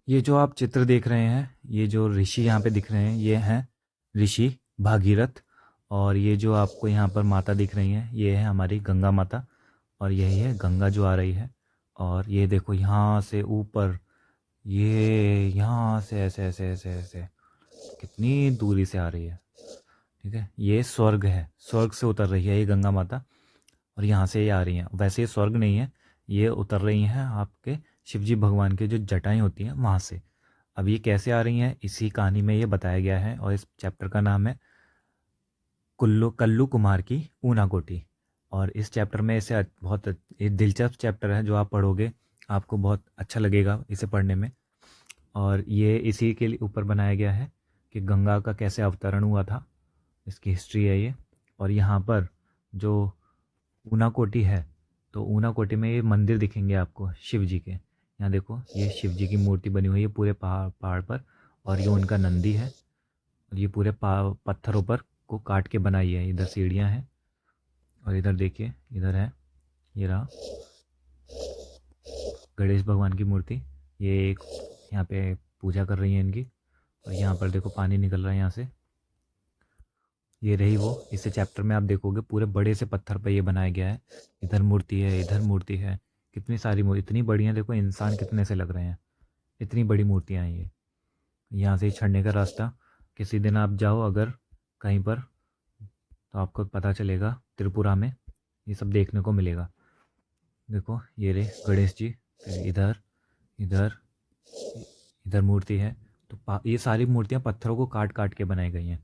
ये जो आप चित्र देख रहे हैं, ये जो ऋषि यहाँ पे दिख रहे हैं, ये हैं ऋषि भागीरथ। और ये जो आपको यहाँ पर माता दिख रही हैं, ये है हमारी गंगा माता। और यही है गंगा जो आ रही है। और ये देखो यहाँ से ऊपर, ये यहाँ से ऐसे ऐसे ऐसे ऐसे कितनी दूरी से आ रही है। ठीक है, ये स्वर्ग है, स्वर्ग से उतर रही है ये गंगा माता। और यहाँ से ये आ रही हैं। वैसे ये स्वर्ग नहीं है, ये उतर रही हैं आपके शिवजी भगवान के जो जटाएं होती हैं वहाँ से। अब ये कैसे आ रही हैं, इसी कहानी में ये बताया गया है। और इस चैप्टर का नाम है कुल्लू कल्लू कुमार की ऊनाकोटी। और इस चैप्टर में इसे बहुत ये दिलचस्प चैप्टर है, जो आप पढ़ोगे आपको बहुत अच्छा लगेगा इसे पढ़ने में। और ये इसी के लिए ऊपर बनाया गया है कि गंगा का कैसे अवतरण हुआ था, इसकी हिस्ट्री है ये। और यहाँ पर जो ऊनाकोटी है, तो ऊनाकोटी में ये मंदिर दिखेंगे आपको शिव जी के। यहाँ देखो, ये शिव जी की मूर्ति बनी हुई है पूरे पहाड़ पहाड़ पर। और ये उनका नंदी है। और ये पूरे पत्थरों पर को काट के बनाई है। इधर सीढ़ियाँ हैं, और इधर देखिए, इधर है, ये रहा गणेश भगवान की मूर्ति। ये एक यहाँ पे पूजा कर रही है इनकी। और यहाँ पर देखो पानी निकल रहा है यहाँ से, ये रही वो। इस चैप्टर में आप देखोगे पूरे बड़े से पत्थर पर ये बनाया गया है। इधर मूर्ति है, इधर मूर्ति है, कितनी सारी मूर्ति, इतनी बड़ी हैं। देखो इंसान कितने से लग रहे हैं, इतनी बड़ी मूर्तियाँ हैं ये। यहाँ से चढ़ने का रास्ता, किसी दिन आप जाओ अगर कहीं पर, तो आपको पता चलेगा त्रिपुरा में ये सब देखने को मिलेगा। देखो ये रहे गणेश जी, फिर इधर इधर इधर मूर्ति है। तो ये सारी मूर्तियाँ पत्थरों को काट काट के बनाई गई हैं।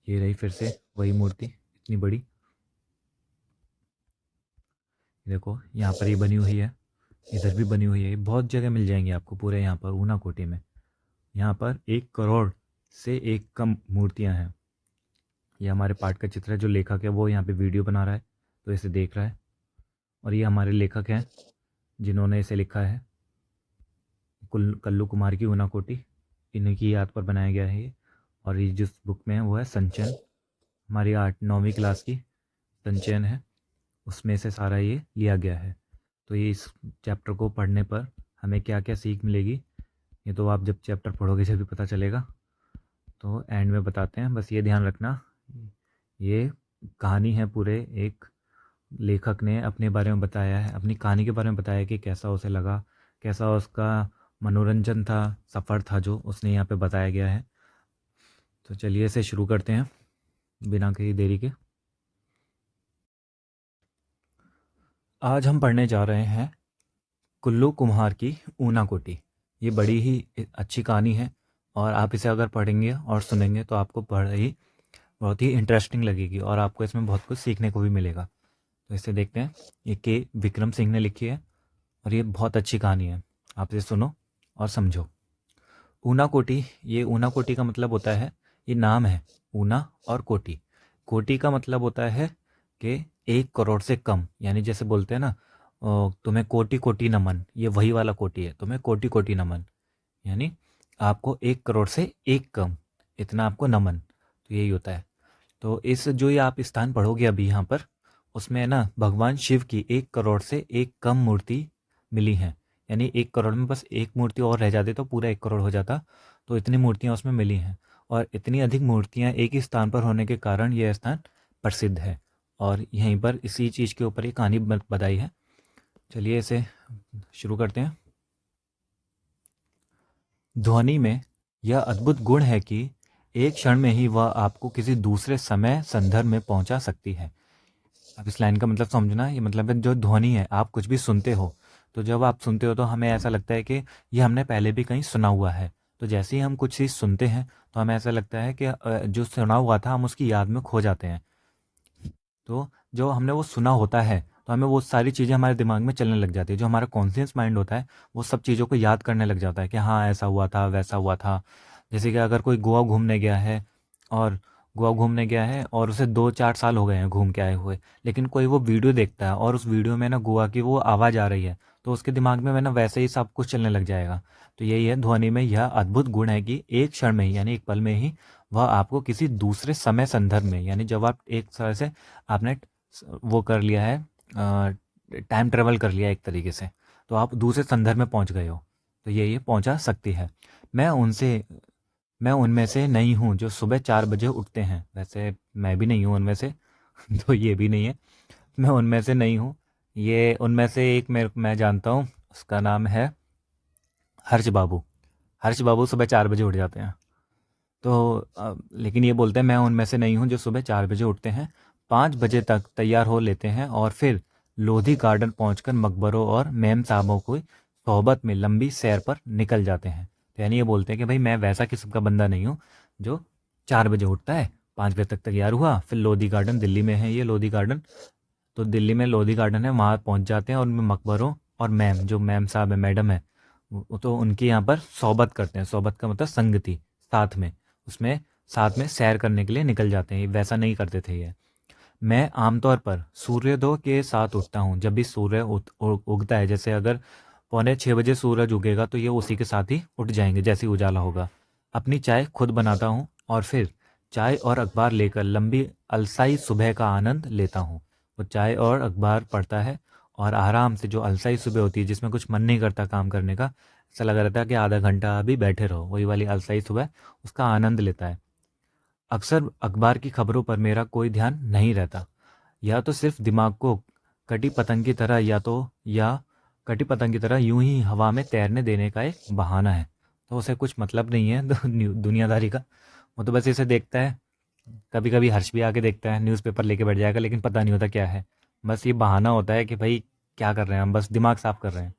ये रही फिर से वही मूर्ति इतनी बड़ी। देखो यहाँ पर ये बनी हुई है, इधर भी बनी हुई है। बहुत जगह मिल जाएंगी आपको पूरे यहाँ पर ऊनाकोटी में। यहाँ पर 1 करोड़ से एक कम मूर्तियाँ हैं। ये हमारे पाठ का चित्र है, जो लेखक है वो यहाँ पे वीडियो बना रहा है, तो इसे देख रहा है। और ये हमारे लेखक हैं जिन्होंने इसे लिखा है, कल्लू कुमार की ऊनाकोटी, इन्हीं की याद पर बनाया गया है ये। और ये जिस बुक में है वो है संचयन, हमारी 9वीं क्लास की संचयन है, उसमें से सारा ये लिया गया है। तो ये इस चैप्टर को पढ़ने पर हमें क्या क्या सीख मिलेगी, ये तो आप जब चैप्टर पढ़ोगे जब भी पता चलेगा। तो एंड में बताते हैं, बस ये ध्यान रखना, ये कहानी है पूरे एक लेखक ने अपने बारे में बताया है, अपनी कहानी के बारे में बताया कि कैसा उसे लगा, कैसा उसका मनोरंजन था, सफ़र था जो उसने यहाँ पे बताया गया है। तो चलिए इसे शुरू करते हैं बिना कहीं देरी के। आज हम पढ़ने जा रहे हैं कुल्लू कुम्हार की ऊनाकोटी। ये बड़ी ही अच्छी कहानी है, और आप इसे अगर पढ़ेंगे और सुनेंगे तो आपको बहुत ही इंटरेस्टिंग लगेगी, और आपको इसमें बहुत कुछ सीखने को भी मिलेगा। तो इसे देखते हैं। ये के विक्रम सिंह ने लिखी है, और ये बहुत अच्छी कहानी है। आप इसे सुनो और समझो। ऊनाकोटी, ये ऊनाकोटी का मतलब होता है, ये नाम है ऊना और कोटी। कोटी का मतलब होता है कि 1 करोड़ से कम, यानी जैसे बोलते हैं ना, तुम्हें कोटि कोटि नमन, ये वही वाला कोटि है, तुम्हें कोटि कोटि नमन, यानी आपको 1 करोड़ से एक कम, इतना आपको नमन। तो यही होता है। तो इस जो ये आप स्थान पढ़ोगे अभी यहाँ पर, उसमें ना भगवान शिव की 1 करोड़ से एक कम मूर्ति मिली हैं। यानी 1 करोड़ में बस एक मूर्ति और रह जाती तो पूरा 1 करोड़ हो जाता। तो इतनी मूर्तियाँ उसमें मिली हैं, और इतनी अधिक मूर्तियाँ एक ही स्थान पर होने के कारण यह स्थान प्रसिद्ध है। और यहीं पर इसी चीज़ के ऊपर ये कहानी बताई है। चलिए इसे शुरू करते हैं। ध्वनि में यह अद्भुत गुण है कि एक क्षण में ही वह आपको किसी दूसरे समय संदर्भ में पहुंचा सकती है। अब इस लाइन का मतलब समझना, ये मतलब है जो ध्वनि है, आप कुछ भी सुनते हो, तो जब आप सुनते हो तो हमें ऐसा लगता है कि ये हमने पहले भी कहीं सुना हुआ है। तो जैसे ही हम कुछ चीज़ सुनते हैं तो हमें ऐसा लगता है कि जो सुना हुआ था हम उसकी याद में खो जाते हैं। तो जो हमने वो सुना होता है तो हमें वो सारी चीज़ें हमारे दिमाग में चलने लग जाती है। जो हमारा कॉन्शियस माइंड होता है वो सब चीज़ों को याद करने लग जाता है कि हाँ ऐसा हुआ था, वैसा हुआ था। जैसे कि अगर कोई गोवा घूमने गया है, और उसे 2-4 साल हो गए हैं घूम के आए हुए, लेकिन कोई वो वीडियो देखता है और उस वीडियो में ना गोवा की वो आवाज़ आ रही है, तो उसके दिमाग में ना वैसे ही सब कुछ चलने लग जाएगा। तो यही है, ध्वनि में यह अद्भुत गुण है कि एक क्षण में ही, यानी एक पल में ही, वह आपको किसी दूसरे समय संदर्भ में, यानी जब आप एक तरह से आपने वो कर लिया है, टाइम ट्रेवल कर लिया एक तरीके से, तो आप दूसरे संदर्भ में पहुंच गए हो, तो ये पहुंचा सकती है। मैं उनसे मैं उनमें से नहीं हूँ जो सुबह 4 बजे उठते हैं। वैसे मैं भी नहीं हूँ उनमें से तो ये भी नहीं है, मैं उनमें से नहीं हूँ। ये उनमें से एक मैं जानता हूँ, उसका नाम है हर्ष बाबू। हर्ष बाबू सुबह 4 बजे उठ जाते हैं। तो लेकिन ये बोलते हैं मैं उनमें से नहीं हूँ जो सुबह 4 बजे उठते हैं, 5 बजे तक तैयार हो लेते हैं और फिर लोधी गार्डन पहुंचकर मकबरों और मेम साहबों को सोहबत में लंबी सैर पर निकल जाते हैं। तो यानी ये बोलते हैं कि भाई मैं वैसा किस्म का बंदा नहीं हूँ जो 4 बजे उठता है, 5 बजे तक तैयार हुआ, फिर लोधी गार्डन, दिल्ली में है ये लोधी गार्डन, तो दिल्ली में लोधी गार्डन है, वहाँ पहुँच जाते हैं और उनमें मकबरों और मैम, जो मैम साहब है, मैडम है, वो तो उनकी यहाँ पर सोहबत करते हैं। सोहबत का मतलब संगति, साथ में, उसमें साथ में सैर करने के लिए निकल जाते हैं। वैसा नहीं करते थे ये। मैं आमतौर पर सूर्योदय के साथ उठता हूँ। जब भी सूर्य उगता है, जैसे अगर 5:45 बजे सूरज उगेगा तो ये उसी के साथ ही उठ जाएंगे जैसे ही उजाला होगा। अपनी चाय खुद बनाता हूँ और फिर चाय और अखबार लेकर लंबी अलसाई सुबह का आनंद लेता हूँ। वो चाय और अखबार पढ़ता है और आराम से, जो अलसाई सुबह होती है जिसमें कुछ मन नहीं करता काम करने का, ऐसा लगा रहता है कि आधा घंटा अभी बैठे रहो, वही वाली अलसाई सुबह, उसका आनंद लेता है। अक्सर अखबार की खबरों पर मेरा कोई ध्यान नहीं रहता, या तो सिर्फ दिमाग को कटी पतंग की तरह या कटी पतंग की तरह यूं ही हवा में तैरने देने का एक बहाना है। तो उसे कुछ मतलब नहीं है दुनियादारी का, वो तो बस इसे देखता है। कभी कभी हर्ष भी आके देखता है, न्यूज़पेपर लेके बैठ जाएगा, लेकिन पता नहीं होता क्या है। बस ये बहाना होता है कि भाई क्या कर रहे हैं हम, बस दिमाग साफ कर रहे हैं।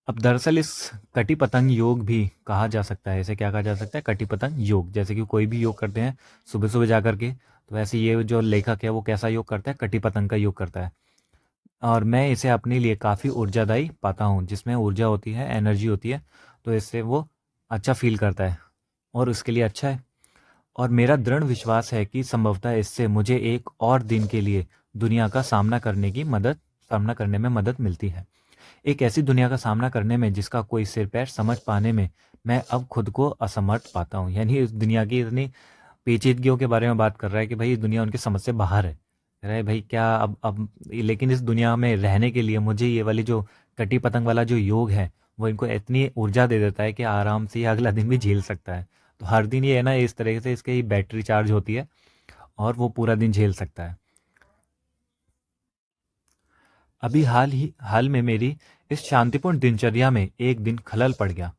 अब दरअसल इस कटी पतंग योग भी कहा जा सकता है। इसे क्या कहा जा सकता है? कटी पतंग योग। जैसे कि कोई भी योग करते हैं सुबह सुबह जा करके, तो वैसे ये जो लेखक है वो कैसा योग करता है? कटी पतंग का योग करता है। और मैं इसे अपने लिए काफ़ी ऊर्जादायी पाता हूँ, जिसमें ऊर्जा होती है, एनर्जी होती है, तो इससे वो अच्छा फील करता है और उसके लिए अच्छा है। और मेरा दृढ़ विश्वास है कि संभवतः इससे मुझे एक और दिन के लिए दुनिया का सामना करने में मदद मिलती है। एक ऐसी दुनिया का सामना करने में जिसका कोई सिर पैर समझ पाने में मैं अब खुद को असमर्थ पाता हूँ। यानी इस दुनिया की इतनी पेचीदगियों के बारे में बात कर रहा है कि भाई दुनिया उनकी समझ से बाहर है। कह रहा है भाई क्या अब लेकिन इस दुनिया में रहने के लिए मुझे ये वाली जो कटी पतंग वाला जो योग है, वो इनको इतनी ऊर्जा दे देता है कि आराम से ये अगला दिन भी झेल सकता है। तो हर दिन ये है ना, इस तरीके से इसकी बैटरी चार्ज होती है और वो पूरा दिन झेल सकता है। अभी हाल में मेरी इस शांतिपूर्ण दिनचर्या में एक दिन खलल पड़ गया।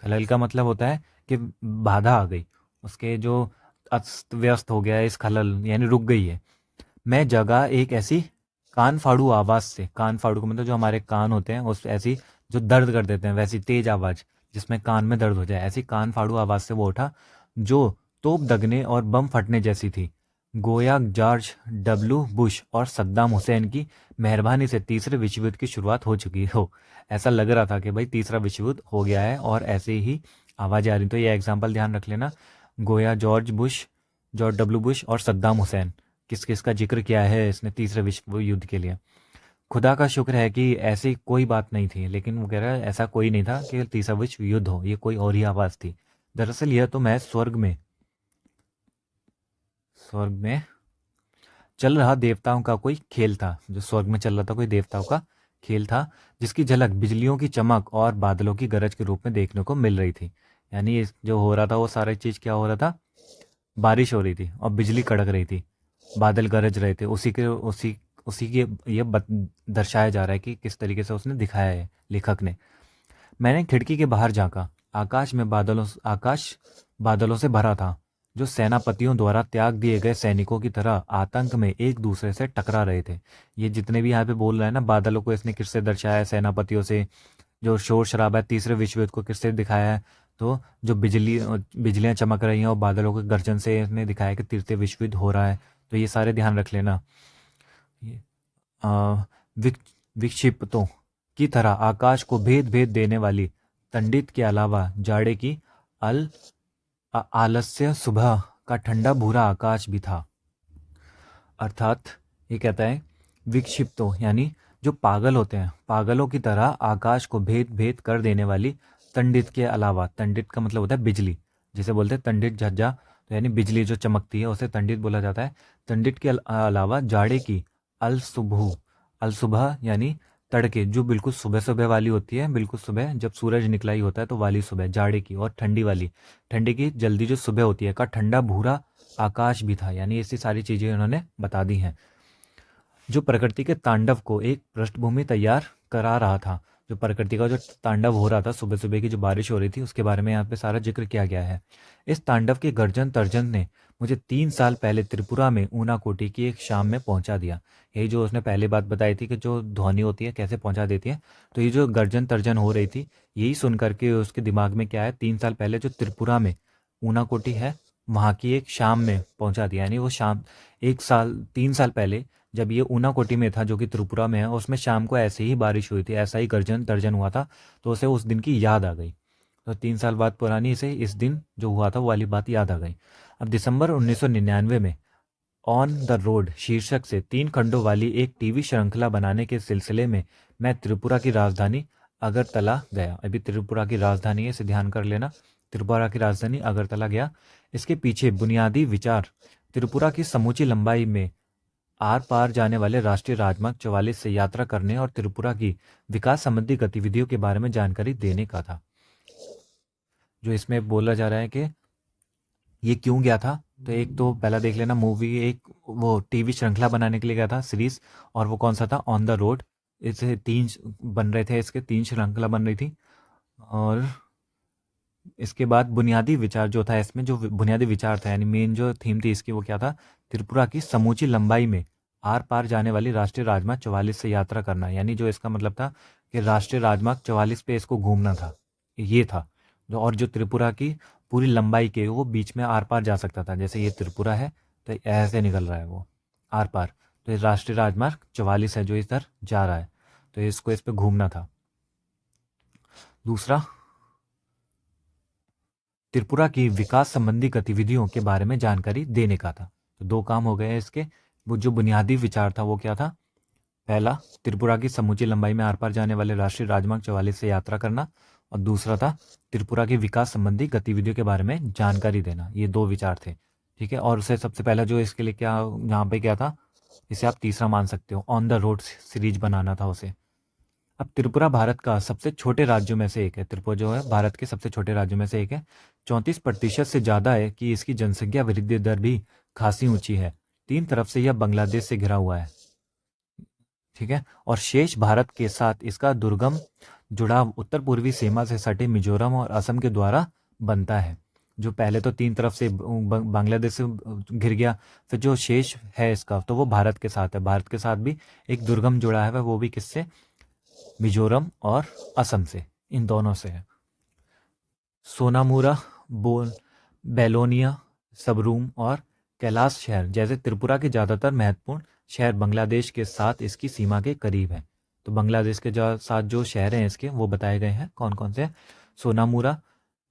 खलल का मतलब होता है कि बाधा आ गई, उसके जो अस्त व्यस्त हो गया है, इस खलल यानी रुक गई है। मैं जगा एक ऐसी कान फाड़ू आवाज़ से। कान फाड़ू का मतलब जो हमारे कान होते हैं उस ऐसी, जो दर्द कर देते हैं, वैसी तेज आवाज़ जिसमें कान में दर्द हो जाए, ऐसी कान फाड़ू आवाज़ से वो उठा, जो तोप दगने और बम फटने जैसी थी। गोया जॉर्ज डब्ल्यू बुश और सद्दाम हुसैन की मेहरबानी से तीसरे विश्व युद्ध की शुरुआत हो चुकी हो। ऐसा लग रहा था कि भाई तीसरा विश्व युद्ध हो गया है और ऐसे ही आवाज़ें आ रही। तो ये एग्जाम्पल ध्यान रख लेना, गोया जॉर्ज डब्ल्यू बुश और सद्दाम हुसैन, किस किस का जिक्र किया है इसने तीसरे विश्व युद्ध के लिए। खुदा का शुक्र है कि ऐसी कोई बात नहीं थी, लेकिन वो कह रहा है ऐसा कोई नहीं था कि तीसरा विश्व युद्ध हो, ये कोई और ही आवाज़ थी। दरअसल यह तो मैं स्वर्ग में चल रहा देवताओं का कोई खेल था। जो स्वर्ग में चल रहा था कोई देवताओं का खेल था, जिसकी झलक बिजलियों की चमक और बादलों की गरज के रूप में देखने को मिल रही थी। यानी जो हो रहा था वो सारी चीज़ क्या हो रहा था? बारिश हो रही थी और बिजली कड़क रही थी, बादल गरज रहे थे। उसी के ये दर्शाया जा रहा है कि किस तरीके से उसने दिखाया है लेखक ने। मैंने खिड़की के बाहर झांका। आकाश बादलों से भरा था, जो सेनापतियों द्वारा त्याग दिए गए सैनिकों की तरह आतंक में एक दूसरे से टकरा रहे थे। ये जितने भी यहाँ पे बोल रहे हैं ना, बादलों को इसने किससे दर्शाया है? सेनापतियों से। जो शोर शराबा है तीसरे विश्व युद्ध को किससे दिखाया है? तो जो बिजलियां चमक रही हैं और बादलों के गर्जन से इसने दिखाया कि तृतीय विश्व युद्ध हो रहा है। तो ये सारे ध्यान रख लेना। ये, आ, विक, विक्षिप्तों की तरह आकाश को भेद भेद देने वाली तंडित के अलावा जाड़े की अल आलस्य सुबह का ठंडा भूरा आकाश भी था। अर्थात ये कहता है विक्षिप्तों यानी जो पागल होते हैं, पागलों की तरह आकाश को भेद भेद कर देने वाली तंडित के अलावा, तंडित का मतलब होता है बिजली, जिसे बोलते हैं तंडित झज्जा, तो यानी बिजली जो चमकती है उसे तंडित बोला जाता है। तंडित के अलावा जाड़े की अल सुबह यानी तड़के जो बिल्कुल सुबह सुबह वाली होती है, बिल्कुल सुबह जब सूरज निकला ही होता है तो वाली सुबह जाड़े की, और ठंडी वाली, ठंडी की जल्दी जो सुबह होती है, का ठंडा भूरा आकाश भी था। यानी ऐसी सारी चीज़ें उन्होंने बता दी हैं जो प्रकृति के तांडव को एक पृष्ठभूमि तैयार करा रहा था। जो प्रकृति का जो तांडव हो रहा था, सुबह सुबह की जो बारिश हो रही थी, उसके बारे में यहाँ पे सारा जिक्र किया गया है। इस तांडव के गर्जन तर्जन ने मुझे 3 साल पहले त्रिपुरा में ऊनाकोटी की एक शाम में पहुंचा दिया। यही जो उसने पहले बात बताई थी कि जो ध्वनि होती है कैसे पहुंचा देती है, तो ये जो गर्जन तर्जन हो रही थी, यही सुन करके उसके दिमाग में क्या है, 3 साल पहले जो त्रिपुरा में ऊनाकोटी है, वहाँ की एक शाम में पहुंचा दिया। यानी वो शाम 1 साल 3 साल पहले जब ये ऊनाकोटी में था, जो कि त्रिपुरा में है, उसमें शाम को ऐसे ही बारिश हुई थी, ऐसा ही गर्जन तर्जन हुआ था, तो उसे उस दिन की याद आ गई। तो 3 साल बाद पुरानी इसे इस दिन जो हुआ था वो वाली बात याद आ गई। अब दिसंबर 1999 में ऑन द रोड शीर्षक से 3 खंडों वाली एक टीवी श्रृंखला बनाने के सिलसिले में मैं त्रिपुरा की राजधानी अगरतला गया। अभी त्रिपुरा की राजधानी है, इसे ध्यान कर लेना, त्रिपुरा की राजधानी अगरतला गया। इसके पीछे बुनियादी विचार त्रिपुरा की समूची लंबाई में आर पार जाने वाले राष्ट्रीय राजमार्ग 44 से यात्रा करने और त्रिपुरा की विकास संबंधी गतिविधियों के बारे में जानकारी देने का था। जो इसमें बोला जा रहा है कि ये क्यों गया था, तो एक तो पहला देख लेना, मूवी एक वो टीवी श्रृंखला बनाने के लिए गया था, सीरीज, और वो कौन सा था, ऑन द रोड। इसे 3 बन रहे थे, इसके 3 श्रृंखला बन रही थी। और इसके बाद बुनियादी विचार जो था, इसमें जो बुनियादी विचार था, यानी मेन जो थीम थी इसकी, वो क्या था, त्रिपुरा की समूची लंबाई में आर पार जाने वाली राष्ट्रीय राजमार्ग 44 से यात्रा करना। यानी जो इसका मतलब था कि राष्ट्रीय राजमार्ग 44 पे इसको घूमना था, ये था जो। और जो त्रिपुरा की पूरी लंबाई के वो बीच में आर पार जा सकता था, जैसे ये त्रिपुरा है तो ऐसे निकल रहा है वो आर पार, तो ये राष्ट्रीय राजमार्ग 44 है जो इधर जा रहा है, तो इसको इस पे घूमना था। दूसरा, त्रिपुरा की विकास संबंधी गतिविधियों के बारे में जानकारी देने का था। तो 2 काम हो गए इसके। वो जो बुनियादी विचार था वो क्या था, पहला त्रिपुरा की समूची लंबाई में आर पार जाने वाले राष्ट्रीय राजमार्ग 44 से यात्रा करना, और दूसरा था त्रिपुरा की विकास संबंधी गतिविधियों के बारे में जानकारी देना। ये 2 विचार थे, ठीक है। और उसे सबसे पहला जो इसके लिए क्या यहाँ पे क्या था, इसे आप तीसरा मान सकते हो, ऑन द रोड सीरीज बनाना था उसे। अब त्रिपुरा भारत का सबसे छोटे राज्यों में से एक है। त्रिपुरा जो है भारत के सबसे छोटे राज्यों में से एक है। 34% से ज़्यादा है कि इसकी जनसंख्या वृद्धि दर भी खासी ऊंची है। 3 तरफ से यह बांग्लादेश से घिरा हुआ है, ठीक है। और शेष भारत के साथ इसका दुर्गम जुड़ाव उत्तर पूर्वी सीमा से सटे मिजोरम और असम के द्वारा बनता है। जो पहले तो 3 तरफ से बांग्लादेश से घिर गया, फिर जो शेष है इसका तो वो भारत के साथ है। भारत के साथ भी एक दुर्गम जुड़ा है, वो भी किससे, मिजोरम और असम से, इन दोनों से है। सोनामुरा, बोल, बेलोनिया, सबरूम और कैलाश शहर जैसे त्रिपुरा के ज़्यादातर महत्वपूर्ण शहर बांग्लादेश के साथ इसकी सीमा के करीब हैं। तो बांग्लादेश के साथ जो शहर हैं इसके वो बताए गए हैं, कौन कौन से, सोनामुरा,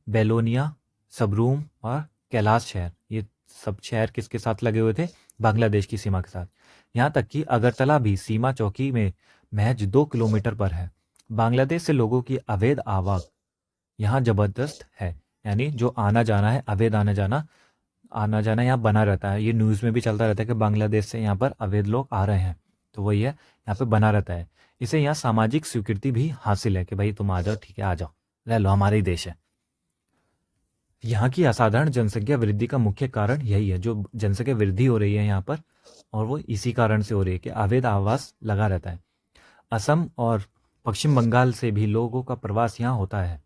बेलोनिया, सबरूम और कैलाश शहर। ये सब शहर किसके साथ लगे हुए थे, बांग्लादेश की सीमा के साथ। यहाँ तक कि अगरतला भी सीमा चौकी में महज 2 किलोमीटर पर है। बांग्लादेश से लोगों की अवैध आवाग यहाँ जबरदस्त है। यानी जो आना जाना है, अवैध आना जाना यहाँ बना रहता है। ये न्यूज़ में भी चलता रहता है कि बांग्लादेश से यहाँ पर अवैध लोग आ रहे हैं, तो वही है, यहाँ पे बना रहता है। इसे यहाँ सामाजिक स्वीकृति भी हासिल है कि भाई तुम आ जाओ, ठीक है, आ जाओ, रह लो, हमारा ही देश है। यहाँ की असाधारण जनसंख्या वृद्धि का मुख्य कारण यही है, जो जनसंख्या वृद्धि हो रही है यहाँ पर, और वो इसी कारण से हो रही है कि अवैध आवास लगा रहता है। असम और पश्चिम बंगाल से भी लोगों का प्रवास यहाँ होता है।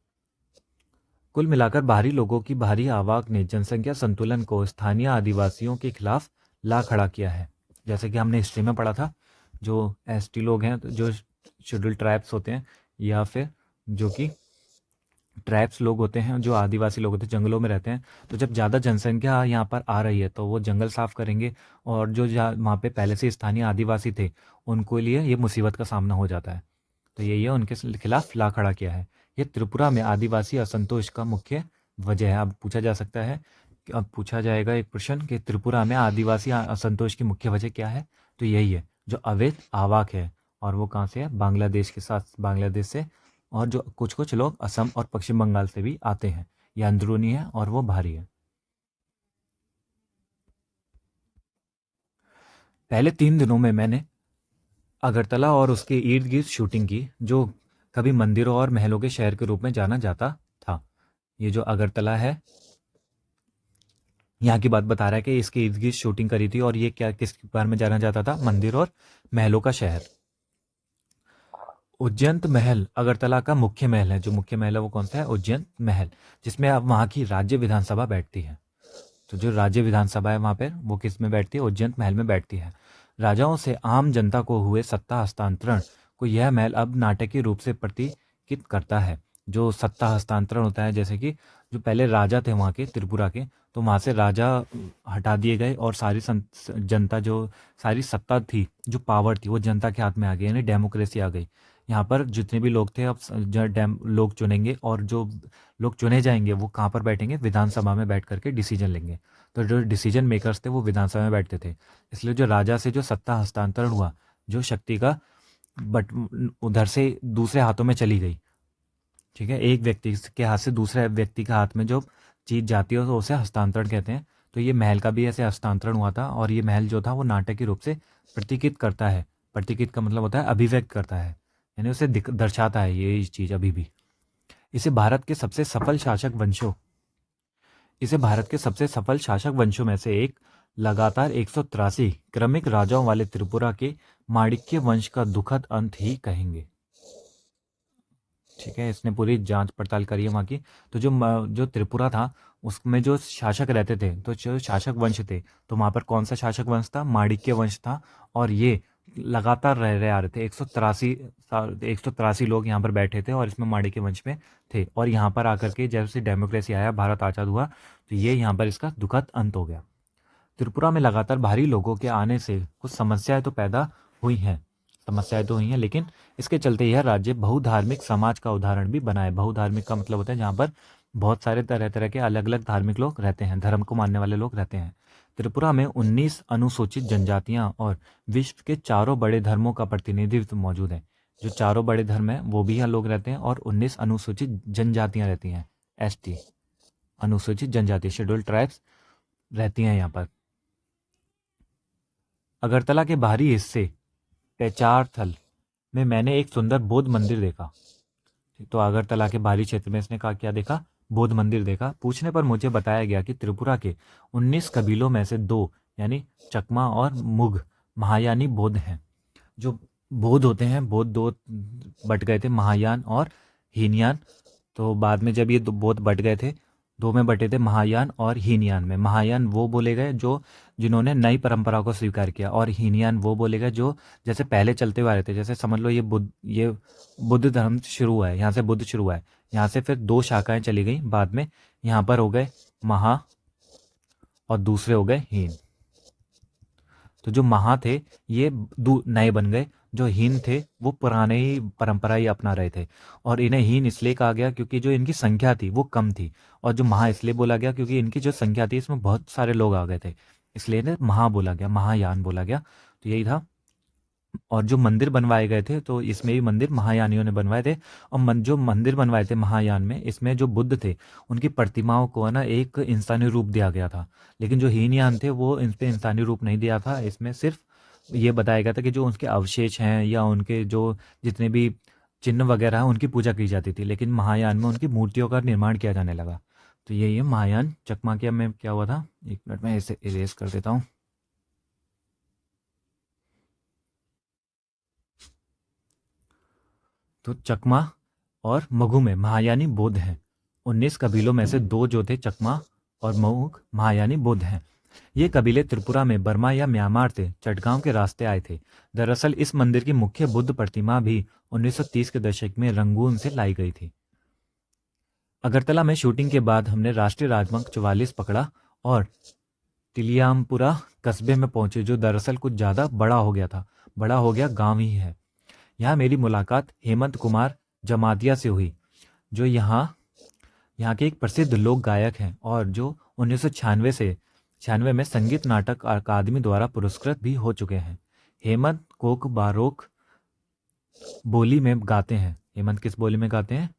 कुल मिलाकर बाहरी लोगों की भारी आवाक ने जनसंख्या संतुलन को स्थानीय आदिवासियों के खिलाफ ला खड़ा किया है। जैसे कि हमने हिस्ट्री में पढ़ा था, जो एसटी लोग हैं, जो शेड्यूल ट्राइब्स होते हैं, या फिर जो कि ट्राइब्स लोग होते हैं, जो आदिवासी लोग होते हैं, जंगलों में रहते हैं, तो जब ज़्यादा जनसंख्या यहाँ पर आ रही है तो वो जंगल साफ करेंगे, और जो वहाँ पे पहले से स्थानीय आदिवासी थे उनको लिए ये मुसीबत का सामना हो जाता है। तो यही है, उनके खिलाफ ला खड़ा किया है। ये त्रिपुरा में आदिवासी असंतोष का मुख्य वजह है। अब पूछा जा सकता है, अब पूछा जाएगा एक प्रश्न कि त्रिपुरा में आदिवासी असंतोष की मुख्य वजह क्या है, तो यही है, जो अवैध आवाक है, और वो कहाँ से है, बांग्लादेश के साथ, बांग्लादेश से, और जो कुछ कुछ लोग असम और पश्चिम बंगाल से भी आते हैं। ये अंदरूनी है और वो भारी है। पहले 3 दिनों में मैंने अगरतला और उसके इर्द गिर्द शूटिंग की, जो कभी मंदिरों और महलों के शहर के रूप में जाना जाता था। ये जो अगरतला है, यहाँ की बात बता रहा है कि इसके इर्द गिर्द शूटिंग करी थी, और ये क्या किस बारे में जाना जाता था? मंदिर और महलों का शहर। उज्जैन महल अगरतला का मुख्य महल है। जो मुख्य महल है वो कौन सा है? उज्जैन महल, जिसमें अब वहाँ की राज्य विधानसभा बैठती है। तो जो राज्य विधानसभा है वहाँ पे, वो किस में बैठती है? उज्जैन महल में बैठती है। राजाओं से आम जनता को हुए सत्ता हस्तांतरण को यह महल अब नाटकीय रूप से प्रतीकित करता है। जो सत्ता हस्तांतरण होता है, जैसे कि जो पहले राजा थे वहाँ के त्रिपुरा के, तो वहाँ से राजा हटा दिए गए और सारी जनता, जो सारी सत्ता थी, जो पावर थी, वो जनता के हाथ में आ गई, यानी डेमोक्रेसी आ गई। यहाँ पर जितने भी लोग थे, अब लोग चुनेंगे, और जो लोग चुने जाएंगे वो कहाँ पर बैठेंगे? विधानसभा में बैठ करके डिसीजन लेंगे। तो जो डिसीजन मेकर्स थे वो विधानसभा में बैठते थे। इसलिए जो राजा से जो सत्ता हस्तांतरण हुआ, जो शक्ति का बट उधर से दूसरे हाथों में चली गई, ठीक है, एक व्यक्ति के हाथ से दूसरे व्यक्ति के हाथ में जो चीज जाती है तो उसे हस्तांतरण कहते हैं। तो ये महल का भी ऐसे हस्तांतरण हुआ था, और ये महल जो था वो नाटकीय रूप से प्रतीकित करता है। प्रतीकित का मतलब होता है अभिव्यक्त करता है, यानी उसे दर्शाता है ये चीज अभी भी। इसे भारत के सबसे सफल शासक वंशों इसे भारत के सबसे सफल शासक वंशों में से एक, लगातार 183 क्रमिक राजाओं वाले त्रिपुरा के माणिक्य वंश का दुखद अंत ही कहेंगे। ठीक है, इसने पूरी जांच पड़ताल करी है वहाँ की। तो जो त्रिपुरा था, उसमें जो शासक रहते थे, तो जो शासक वंश थे, तो वहाँ पर कौन सा शासक वंश था? माणिक्य वंश था। और ये लगातार रह रहे आ रहे थे। 183 लोग यहाँ पर बैठे थे, और इसमें माणिक्य वंश में थे। और यहाँ पर आकर के जैसे डेमोक्रेसी आया, भारत आज़ाद हुआ, तो ये यहाँ पर इसका दुखद अंत हो गया। त्रिपुरा में लगातार भारी लोगों के आने से कुछ समस्याएं तो पैदा हुई हैं। लेकिन इसके चलते यह राज्य बहुधार्मिक समाज का उदाहरण भी बना है। बहुधार्मिक का मतलब होता है जहाँ पर बहुत सारे तरह तरह के अलग अलग धार्मिक लोग रहते हैं, धर्म को मानने वाले लोग रहते हैं। त्रिपुरा में 19 अनुसूचित जनजातियां और विश्व के चारों बड़े धर्मों का प्रतिनिधित्व मौजूद है। जो चारों बड़े धर्म हैं वो भी यहाँ लोग रहते हैं, और 19 अनुसूचित जनजातियां रहती हैं, एसटी, अनुसूचित जनजाति, शेड्यूल्ड ट्राइब्स रहती हैं यहाँ पर। अगरतला के बाहरी हिस्से पेचारथल में मैंने एक सुंदर बौद्ध मंदिर देखा। तो अगरतला के बाहरी क्षेत्र में इसने कहा क्या देखा? बौद्ध मंदिर देखा। पूछने पर मुझे बताया गया कि त्रिपुरा के 19 कबीलों में से 2, यानी चकमा और मुग, महायानी बौद्ध हैं। जो बौद्ध होते हैं, बौद्ध 2 बट गए थे, महायान और हीनयान। तो बाद में जब ये बौद्ध बट गए थे, 2 में बटे थे, महायान और हीनयान में। महायान वो बोले गए जो जिन्होंने नई परंपरा को स्वीकार किया, और हीनयान वो बोले गए जो जैसे पहले चलते हुए आ रहे थे। जैसे समझ लो ये बुद्ध धर्म शुरू हुआ है, यहाँ से बुद्ध शुरू हुआ है, यहाँ से फिर 2 शाखाएं चली गई बाद में। यहाँ पर हो गए महा और दूसरे हो गए हीन। तो जो महा थे ये नए बन गए, जो हीन थे वो पुराने ही परंपरा ही अपना रहे थे। और इन्हें हीन इसलिए कहा गया क्योंकि जो इनकी संख्या थी वो कम थी, और जो महा इसलिए बोला गया क्योंकि इनकी जो संख्या थी इसमें बहुत सारे लोग आ गए थे, इसलिए इन्हें महा बोला गया, महायान बोला गया। तो यही था। और जो मंदिर बनवाए गए थे, तो इसमें भी मंदिर महायानियों ने बनवाए थे। और जो मंदिर बनवाए थे महायान में, इसमें जो बुद्ध थे उनकी प्रतिमाओं को ना एक इंसानी रूप दिया गया था। लेकिन जो हीनयान थे वो इन पे इंसानी रूप नहीं दिया था। इसमें सिर्फ ये बताया गया था कि जो उनके अवशेष हैं या उनके जो जितने भी चिन्ह वगैरह हैं उनकी पूजा की जाती थी। लेकिन महायान में उनकी मूर्तियों का निर्माण किया जाने लगा। तो यही है महायान। चकमा के में क्या हुआ था, 1 मिनट में इसे इरेज कर देता हूँ। तो चकमा और मगु में महायानी बौद्ध हैं। 19 कबीलों में से 2 जो थे, चकमा और मगु, महायानी बौद्ध हैं। ये कबीले त्रिपुरा में बर्मा या म्यांमार से चटगांव के रास्ते आए थे। दरअसल इस मंदिर की मुख्य बुद्ध प्रतिमा भी 1930 के दशक में रंगून से लाई गई थी। अगरतला में शूटिंग के बाद हमने राष्ट्रीय राजमार्ग 44 पकड़ा और तिलियामपुरा कस्बे में पहुंचे, जो दरअसल कुछ ज़्यादा बड़ा हो गया था। बड़ा हो गया गांव ही है। यहाँ मेरी मुलाकात हेमंत कुमार जमातिया से हुई, जो यहाँ के एक प्रसिद्ध लोक गायक हैं, और जो 1996 में संगीत नाटक अकादमी द्वारा पुरस्कृत भी हो चुके हैं। हेमंत कोक बारोक बोली में गाते हैं। हेमंत किस बोली में गाते हैं?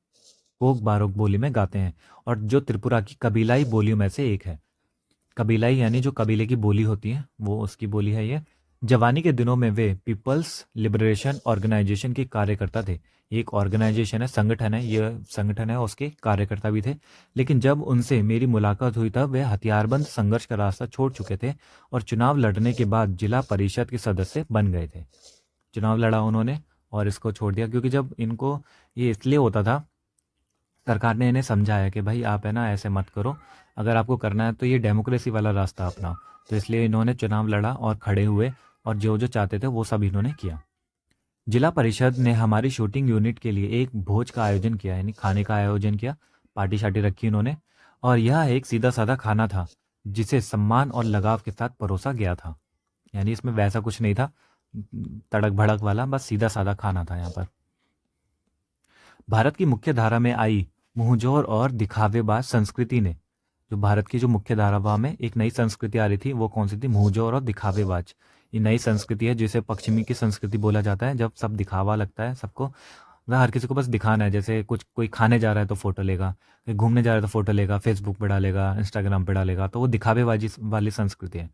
कोक बारोक बोली में गाते हैं, और जो त्रिपुरा की कबीलाई बोलियों में से एक है। कबीलाई यानी जो कबीले की बोली होती है, वो उसकी बोली है ये। जवानी के दिनों में वे पीपल्स लिबरेशन ऑर्गेनाइजेशन के कार्यकर्ता थे। ये एक ऑर्गेनाइजेशन है, संगठन है, यह संगठन है, उसके कार्यकर्ता भी थे। लेकिन जब उनसे मेरी मुलाकात हुई तब वे हथियारबंद संघर्ष का रास्ता छोड़ चुके थे और चुनाव लड़ने के बाद जिला परिषद के सदस्य बन गए थे। चुनाव लड़ा उन्होंने और इसको छोड़ दिया, क्योंकि जब इनको ये इसलिए होता था, सरकार ने इन्हें समझाया कि भाई आप है ना ऐसे मत करो, अगर आपको करना है तो ये डेमोक्रेसी वाला रास्ता अपनाओ। तो इसलिए इन्होंने चुनाव लड़ा और खड़े हुए और जो जो चाहते थे वो सब इन्होंने किया। जिला परिषद ने हमारी शूटिंग यूनिट के लिए एक भोज का आयोजन किया, यानी खाने का आयोजन किया, पार्टी शार्टी रखी इन्होंने। और यह एक सीधा साधा खाना था जिसे सम्मान और लगाव के साथ परोसा गया था। यानी इसमें वैसा कुछ नहीं था तड़क भड़क वाला, बस सीधा साधा खाना था यहाँ पर। भारत की मुख्य धारा में आई मुंहजोर और दिखावेबाज संस्कृति ने, जो भारत की जो मुख्य धारा में एक नई संस्कृति आ रही थी, वो कौन सी थी? मुंहजोर और दिखावेबाज। ये नई संस्कृति है जिसे पश्चिमी की संस्कृति बोला जाता है, जब सब दिखावा लगता है सबको, वह हर किसी को बस दिखाना है। जैसे कुछ कोई खाने जा रहा है तो फोटो लेगा, कोई घूमने जा रहा है तो फोटो लेगा, फेसबुक पे डालेगा, इंस्टाग्राम पे डालेगा, तो वो दिखावेबाजी वाली संस्कृति है।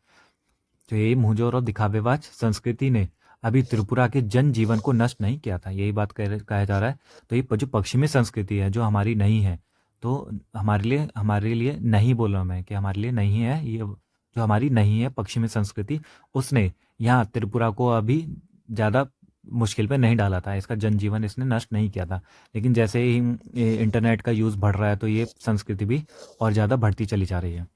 तो यही मुंहजोर और दिखावेबाज संस्कृति ने अभी त्रिपुरा के जनजीवन को नष्ट नहीं किया था, यही बात कहा जा रहा है। तो ये जो पश्चिमी संस्कृति है जो हमारी नहीं है, तो हमारे लिए नहीं बोल रहा मैं कि हमारे लिए नहीं है, ये जो हमारी नहीं है पश्चिमी संस्कृति, उसने यहाँ त्रिपुरा को अभी ज़्यादा मुश्किल पे नहीं डाला था, इसका जनजीवन इसने नष्ट नहीं किया था। लेकिन जैसे ही इंटरनेट का यूज़ बढ़ रहा है तो ये संस्कृति भी और ज़्यादा बढ़ती चली जा रही है।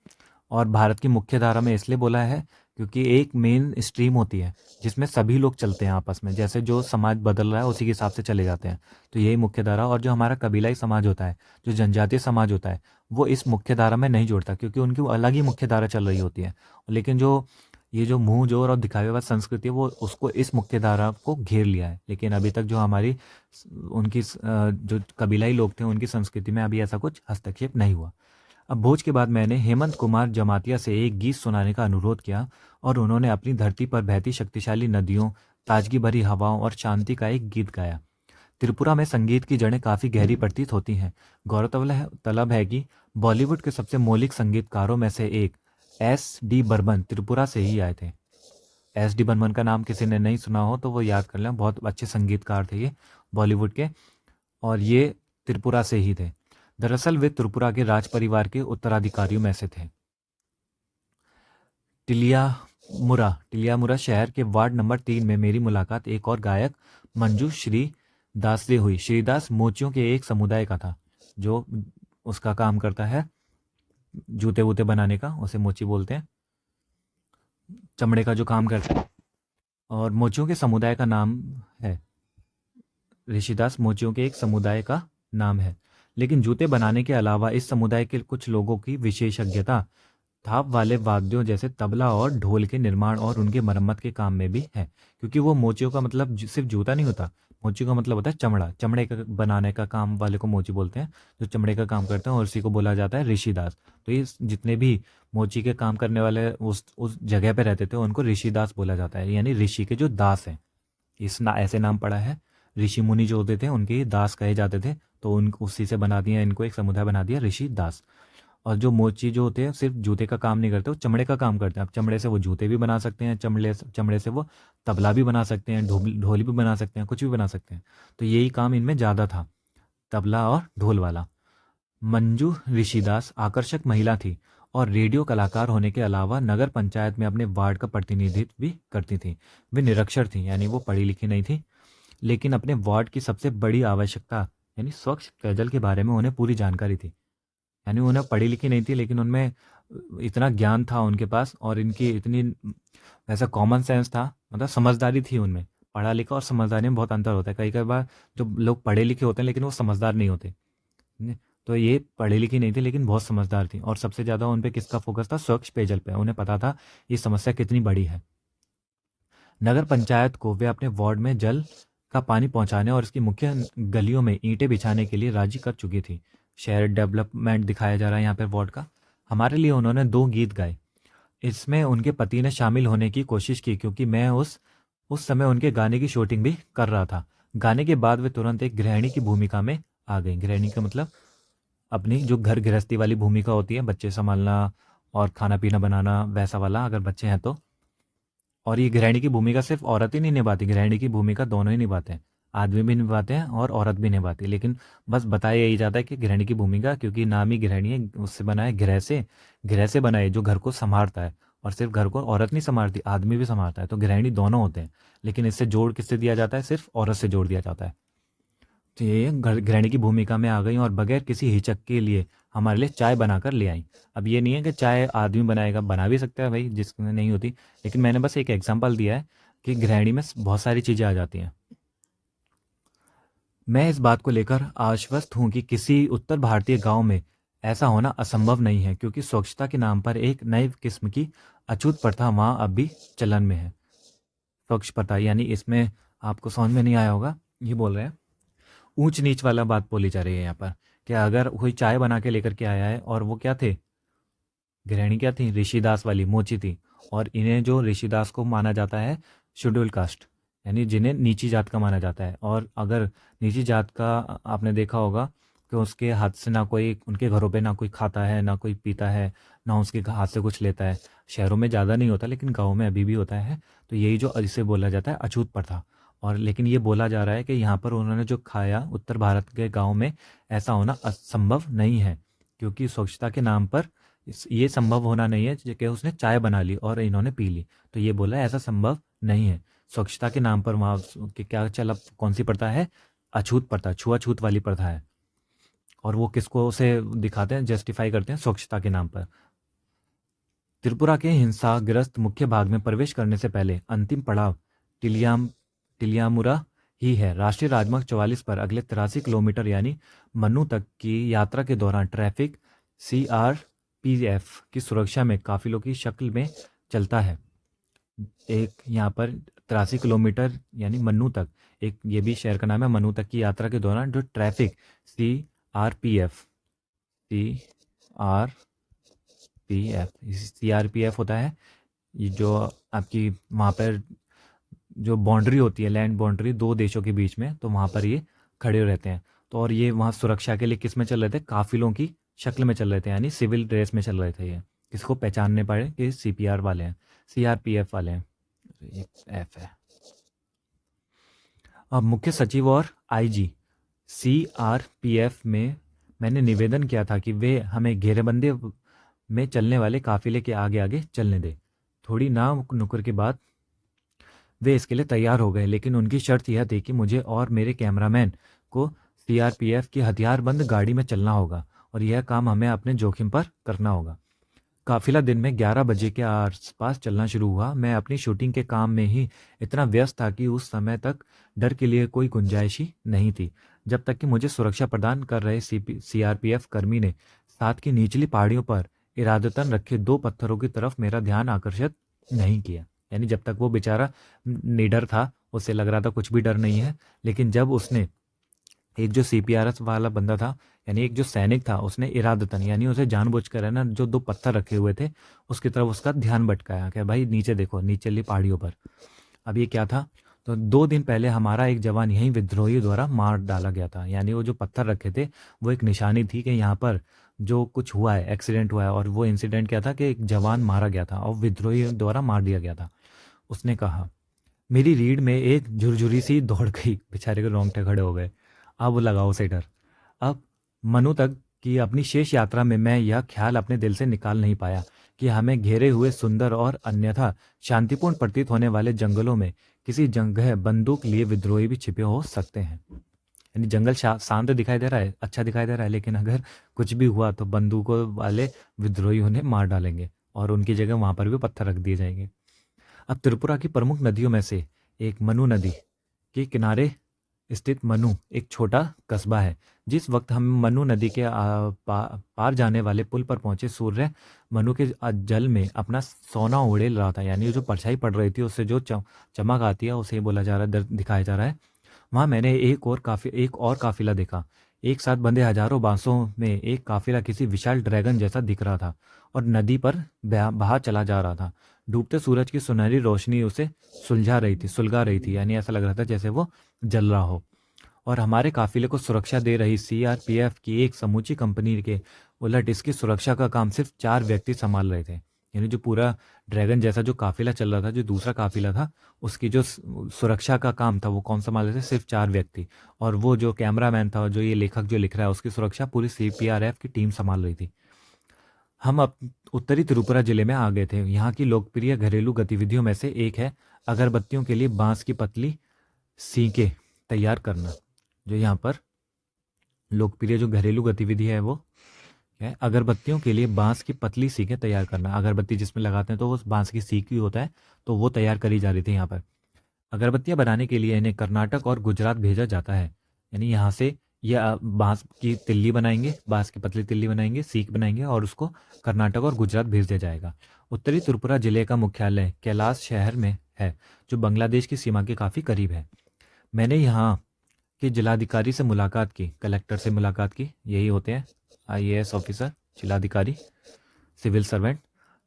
और भारत की मुख्य धारा में इसलिए बोला है क्योंकि एक मेन स्ट्रीम होती है जिसमें सभी लोग चलते हैं आपस में, जैसे जो समाज बदल रहा है उसी के हिसाब से चले जाते हैं। तो यही मुख्य धारा। और जो हमारा कबीलाई समाज होता है, जो जनजातीय समाज होता है, वो इस मुख्य धारा में नहीं जुड़ता क्योंकि उनकी अलग ही मुख्य धारा चल रही होती है। लेकिन जो ये जो मुंह जोर और दिखावेबाज संस्कृति है वो उसको इस मुख्य धारा को घेर लिया है। लेकिन अभी तक जो हमारी उनकी जो कबीलाई लोग थे उनकी संस्कृति में अभी ऐसा कुछ हस्तक्षेप नहीं हुआ। अब भोज के बाद मैंने हेमंत कुमार जमातिया से एक गीत सुनाने का अनुरोध किया और उन्होंने अपनी धरती पर बहती शक्तिशाली नदियों, ताजगी भरी हवाओं और शांति का एक गीत गाया। त्रिपुरा में संगीत की जड़ें काफ़ी गहरी प्रतीत होती हैं। गौरतलब है कि बॉलीवुड के सबसे मौलिक संगीतकारों में से एक S.D. बर्मन त्रिपुरा से ही आए थे। S.D. बर्मन का नाम किसी ने नहीं सुना हो तो वो याद कर लें, बहुत अच्छे संगीतकार थे ये बॉलीवुड के, और ये त्रिपुरा से ही थे। दरअसल वे त्रिपुरा के राज परिवार के उत्तराधिकारियों में से थे। टिलियामुरा शहर के वार्ड नंबर 3 में मेरी मुलाकात एक और गायक मंजू श्री दास से हुई। श्रीदास मोचियों के एक समुदाय का था जो उसका काम करता है जूते वूते बनाने का, उसे मोची बोलते हैं, चमड़े का जो काम करता है। और मोचियों के समुदाय का नाम है ऋषिदास, मोचियों के एक समुदाय का नाम है। लेकिन जूते बनाने के अलावा इस समुदाय के कुछ लोगों की विशेषज्ञता थाप वाले वाद्यों जैसे तबला और ढोल के निर्माण और उनके मरम्मत के काम में भी है। क्योंकि वो मोचियों का मतलब सिर्फ जूता नहीं होता, मोची का मतलब होता है चमड़ा। चमड़े का बनाने का काम वाले को मोची बोलते हैं, जो चमड़े का काम करते हैं, और उसी को बोला जाता है ऋषिदास। तो ये जितने भी मोची के काम करने वाले उस जगह पे रहते थे उनको ऋषिदास बोला जाता है, यानी ऋषि के जो दास हैं। ऐसे नाम पड़ा है। ऋषि मुनि जो होते थे उनके दास कहे जाते थे, तो उन उसी से बना दिया, इनको एक समुदाय बना दिया ऋषि दास। और जो मोची जो होते हैं सिर्फ जूते का काम नहीं करते, वो चमड़े का काम करते हैं। अब चमड़े से वो जूते भी बना सकते हैं, चमड़े से वो तबला भी बना सकते हैं, ढोल भी बना सकते हैं, कुछ भी बना सकते हैं। तो यही काम इनमें ज़्यादा था, तबला और ढोल वाला। मंजू ऋषिदास आकर्षक महिला थी और रेडियो कलाकार होने के अलावा नगर पंचायत में अपने वार्ड का प्रतिनिधित्व भी करती थी। वे निरक्षर थी, यानी वो पढ़ी लिखी नहीं थी, लेकिन अपने वार्ड की सबसे बड़ी आवश्यकता यानी स्वच्छ पेयजल के बारे में उन्हें पूरी जानकारी थी। यानी उन्हें पढ़ी लिखी नहीं थी, लेकिन उनमें इतना ज्ञान था उनके पास, और इनकी इतनी वैसा कॉमन सेंस था, मतलब समझदारी थी उनमें। पढ़ा लिखा और समझदारी में बहुत अंतर होता है। कई कई बार जो लोग पढ़े लिखे होते हैं लेकिन वो समझदार नहीं होते। तो ये पढ़ी लिखी नहीं थी लेकिन बहुत समझदार थी, और सबसे ज़्यादा उन पे किसका फोकस था? स्वच्छ पेयजल पे। उन्हें पता था ये समस्या कितनी बड़ी है। नगर पंचायत को वे अपने वार्ड में जल का पानी पहुंचाने और इसकी मुख्य गलियों में ईंटें बिछाने के लिए राजी कर चुकी थी। शहर डेवलपमेंट दिखाया जा रहा है यहाँ पे वार्ड का। हमारे लिए उन्होंने 2 गीत गाए। इसमें उनके पति ने शामिल होने की कोशिश की क्योंकि मैं उस समय उनके गाने की शूटिंग भी कर रहा था। गाने के बाद वे तुरंत एक गृहिणी की भूमिका में आ गई। गृहिणी का मतलब अपनी जो घर गृहस्थी वाली भूमिका होती है, बच्चे संभालना और खाना पीना बनाना, वैसा वाला अगर बच्चे हैं तो। और ये गृहिणी की भूमिका सिर्फ औरत ही नहीं निभाती, गृहिणी की भूमिका दोनों ही निभाते हैं, आदमी भी निभाते हैं और औरत भी निभाती है। लेकिन बस बताया यही जाता है कि गृहिणी की भूमिका, क्योंकि नाम ही गृहिणी है, उससे बना है गृह से बना है जो घर को संभालता है। और सिर्फ घर को औरत नहीं संभालती, आदमी भी संभालता है, तो गृहिणी दोनों होते हैं। लेकिन इससे जोड़ किससे दिया जाता है? सिर्फ औरत से जोड़ दिया जाता है। तो ये गृहिणी की भूमिका में आ गई और बगैर किसी हिचक के लिए हमारे लिए चाय बनाकर ले आई। अब ये नहीं है कि चाय आदमी बनाएगा, बना भी सकता है भाई, जिसमें नहीं होती, लेकिन मैंने बस एक एग्जांपल दिया है कि गृहिणी में बहुत सारी चीज़ें आ जाती हैं। मैं इस बात को लेकर आश्वस्त हूँ कि किसी उत्तर भारतीय गांव में ऐसा होना असंभव नहीं है, क्योंकि स्वच्छता के नाम पर एक नई किस्म की अछूत प्रथा वहाँ अब भी चलन में है। स्वच्छ प्रथा यानी इसमें आपको समझ में नहीं आया होगा, ये बोल रहे हैं ऊंच नीच वाला बात बोली जा रही है यहाँ पर। कि अगर कोई चाय बना के लेकर के आया है, और वो क्या थे, गृहिणी क्या थी, ऋषिदास वाली मोची थी। और इन्हें जो ऋषिदास को माना जाता है शेड्यूल कास्ट, यानी जिन्हें नीची जात का माना जाता है। और अगर नीची जात का आपने देखा होगा कि उसके हाथ से ना कोई, उनके घरों पे ना कोई खाता है, ना कोई पीता है, ना उसके हाथ से कुछ लेता है। शहरों में ज़्यादा नहीं होता, लेकिन गाँव में अभी भी होता है। तो यही जो इसे बोला जाता है अछूत प्रथा। और लेकिन ये बोला जा रहा है कि यहाँ पर उन्होंने जो खाया उत्तर भारत के गाँव में, ऐसा होना असंभव नहीं है, क्योंकि स्वच्छता के नाम पर ये संभव होना नहीं है कि उसने चाय बना ली और इन्होंने पी ली। तो ये बोला है ऐसा संभव नहीं है। स्वच्छता के नाम पर वहाँ क्या चला, कौन सी प्रथा है? अछूत प्रथा, छुआछूत वाली प्रथा है। और वो किसको उसे दिखाते हैं, जस्टिफाई करते हैं स्वच्छता के नाम पर। त्रिपुरा के हिंसाग्रस्त मुख्य भाग में प्रवेश करने से पहले अंतिम पड़ाव टिलियामुरा ही है। राष्ट्रीय राजमार्ग 44 पर अगले 83 किलोमीटर यानी मन्नू तक की यात्रा के दौरान ट्रैफिक CRPF की सुरक्षा में काफिलों की शक्ल में चलता है। एक यहाँ पर 83 किलोमीटर यानी मन्नू तक, एक ये भी शहर का नाम है, मन्नू तक की यात्रा के दौरान जो ट्रैफिक CRPF होता है, ये जो आपकी वहाँ पर जो बाउंड्री होती है, लैंड बाउंड्री दो देशों के बीच में, तो वहाँ पर ये खड़े रहते हैं। तो और ये वहाँ सुरक्षा के लिए किस में चल रहे थे? काफिलों की शक्ल में चल रहे थे, यानी सिविल ड्रेस में चल रहे थे। ये किसको पहचानने पड़े कि CPR वाले हैं, CRPF वाले हैं, ये F है। अब मुख्य सचिव और IG CRPF में मैंने निवेदन किया था कि वे हमें घेरेबंदी में चलने वाले काफिले के आगे आगे चलने दें। थोड़ी ना नुक्कर के बाद वे इसके लिए तैयार हो गए, लेकिन उनकी शर्त यह थी कि मुझे और मेरे कैमरामैन को CRPF की हथियारबंद गाड़ी में चलना होगा, और यह काम हमें अपने जोखिम पर करना होगा। काफिला दिन में 11 बजे के आसपास चलना शुरू हुआ। मैं अपनी शूटिंग के काम में ही इतना व्यस्त था कि उस समय तक डर के लिए कोई गुंजाइश ही नहीं थी, जब तक कि मुझे सुरक्षा प्रदान कर रहे CRPF कर्मी ने साथ की निचली पहाड़ियों पर इरादतन रखे 2 पत्थरों की तरफ मेरा ध्यान आकर्षित नहीं किया। यानी जब तक वो बेचारा निडर था, उसे लग रहा था कुछ भी डर नहीं है, लेकिन जब उसने एक जो CPRS वाला बंदा था, यानी एक जो सैनिक था, उसने इरादतन यानी उसे जानबूझकर है ना, जो 2 पत्थर रखे हुए थे उसकी तरफ उसका ध्यान भटकाया कि भाई नीचे देखो, नीचली पहाड़ियों पर। अब ये क्या था? तो 2 दिन पहले हमारा एक जवान यहीं विद्रोही द्वारा मार डाला गया था। यानी वो जो पत्थर रखे थे वो एक निशानी थी कि यहाँ पर जो कुछ हुआ है, एक्सीडेंट हुआ है। और वो इंसिडेंट क्या था कि एक जवान मारा गया था और विद्रोही द्वारा मार दिया गया था। उसने कहा, मेरी रीढ़ में एक झुरझुरी सी दौड़ गई, बेचारे के रोंगटे खड़े हो गए। अब लगाओ उसे डर। अब मनु तक की अपनी शेष यात्रा में मैं यह ख्याल अपने दिल से निकाल नहीं पाया कि हमें घेरे हुए सुंदर और अन्यथा शांतिपूर्ण प्रतीत होने वाले जंगलों में किसी जगह बंदूक लिए विद्रोही भी छिपे हो सकते हैं। यानी जंगल शांत दिखाई दे रहा है, अच्छा दिखाई दे रहा है, लेकिन अगर कुछ भी हुआ तो बंदूकों वाले विद्रोही उन्हें मार डालेंगे और उनकी जगह वहां पर भी पत्थर रख दिए जाएंगे। अब त्रिपुरा की प्रमुख नदियों में से एक मनु नदी के किनारे स्थित मनु एक छोटा कस्बा है। जिस वक्त हम मनु नदी के पार जाने वाले पुल पर पहुंचे, सूर्य मनु के जल में अपना सोना उड़ेल रहा था। यानी जो परछाई पड़ रही थी उससे जो चमक आती है उसे बोला जा रहा है, दिखाया जा रहा है। वहां मैंने एक और काफिला देखा। एक साथ बंधे हजारों बांसों में एक काफिला किसी विशाल ड्रैगन जैसा दिख रहा था और नदी पर बहा चला जा रहा था। डूबते सूरज की सुनहरी रोशनी उसे सुलगा रही थी, यानी ऐसा लग रहा था जैसे वो जल रहा हो। और हमारे काफिले को सुरक्षा दे रही CRPF की एक समूची कंपनी के उलट इसकी सुरक्षा का काम सिर्फ 4 व्यक्ति संभाल रहे थे। यानी जो पूरा ड्रैगन जैसा जो काफिला चल रहा था, जो दूसरा काफिला था, उसकी जो सुरक्षा का काम था वो कौन संभाल रहे थे? सिर्फ 4 व्यक्ति। और वो जो कैमरामैन था, जो ये लेखक जो लिख रहा है, उसकी सुरक्षा पूरी सीपीआरएफ की टीम संभाल रही थी। हम अब उत्तरी त्रिपुरा जिले में आ गए थे। यहाँ की लोकप्रिय घरेलू गतिविधियों में से एक है अगरबत्तियों के लिए बांस की पतली सीकें तैयार करना। जो यहाँ पर लोकप्रिय जो घरेलू गतिविधि है वो है अगरबत्तियों के लिए बांस की पतली सीकें तैयार करना। अगरबत्ती जिसमें लगाते हैं तो वो बांस की सीक ही होता है, तो वो तैयार करी जा रही थी यहाँ पर। अगरबत्तियां बनाने के लिए इन्हें कर्नाटक और गुजरात भेजा जाता है। यानी यहाँ से ये बांस की तिल्ली बनाएंगे, बांस की पतली तिल्ली बनाएंगे, सीख बनाएंगे और उसको कर्नाटक और गुजरात भेज दिया जाएगा। उत्तरी त्रिपुरा जिले का मुख्यालय कैलाश शहर में है, जो बांग्लादेश की सीमा के काफ़ी करीब है। मैंने यहाँ के जिलाधिकारी से मुलाकात की, कलेक्टर से मुलाकात की, यही होते हैं आईएएस ऑफिसर, जिलाधिकारी, सिविल सर्वेंट।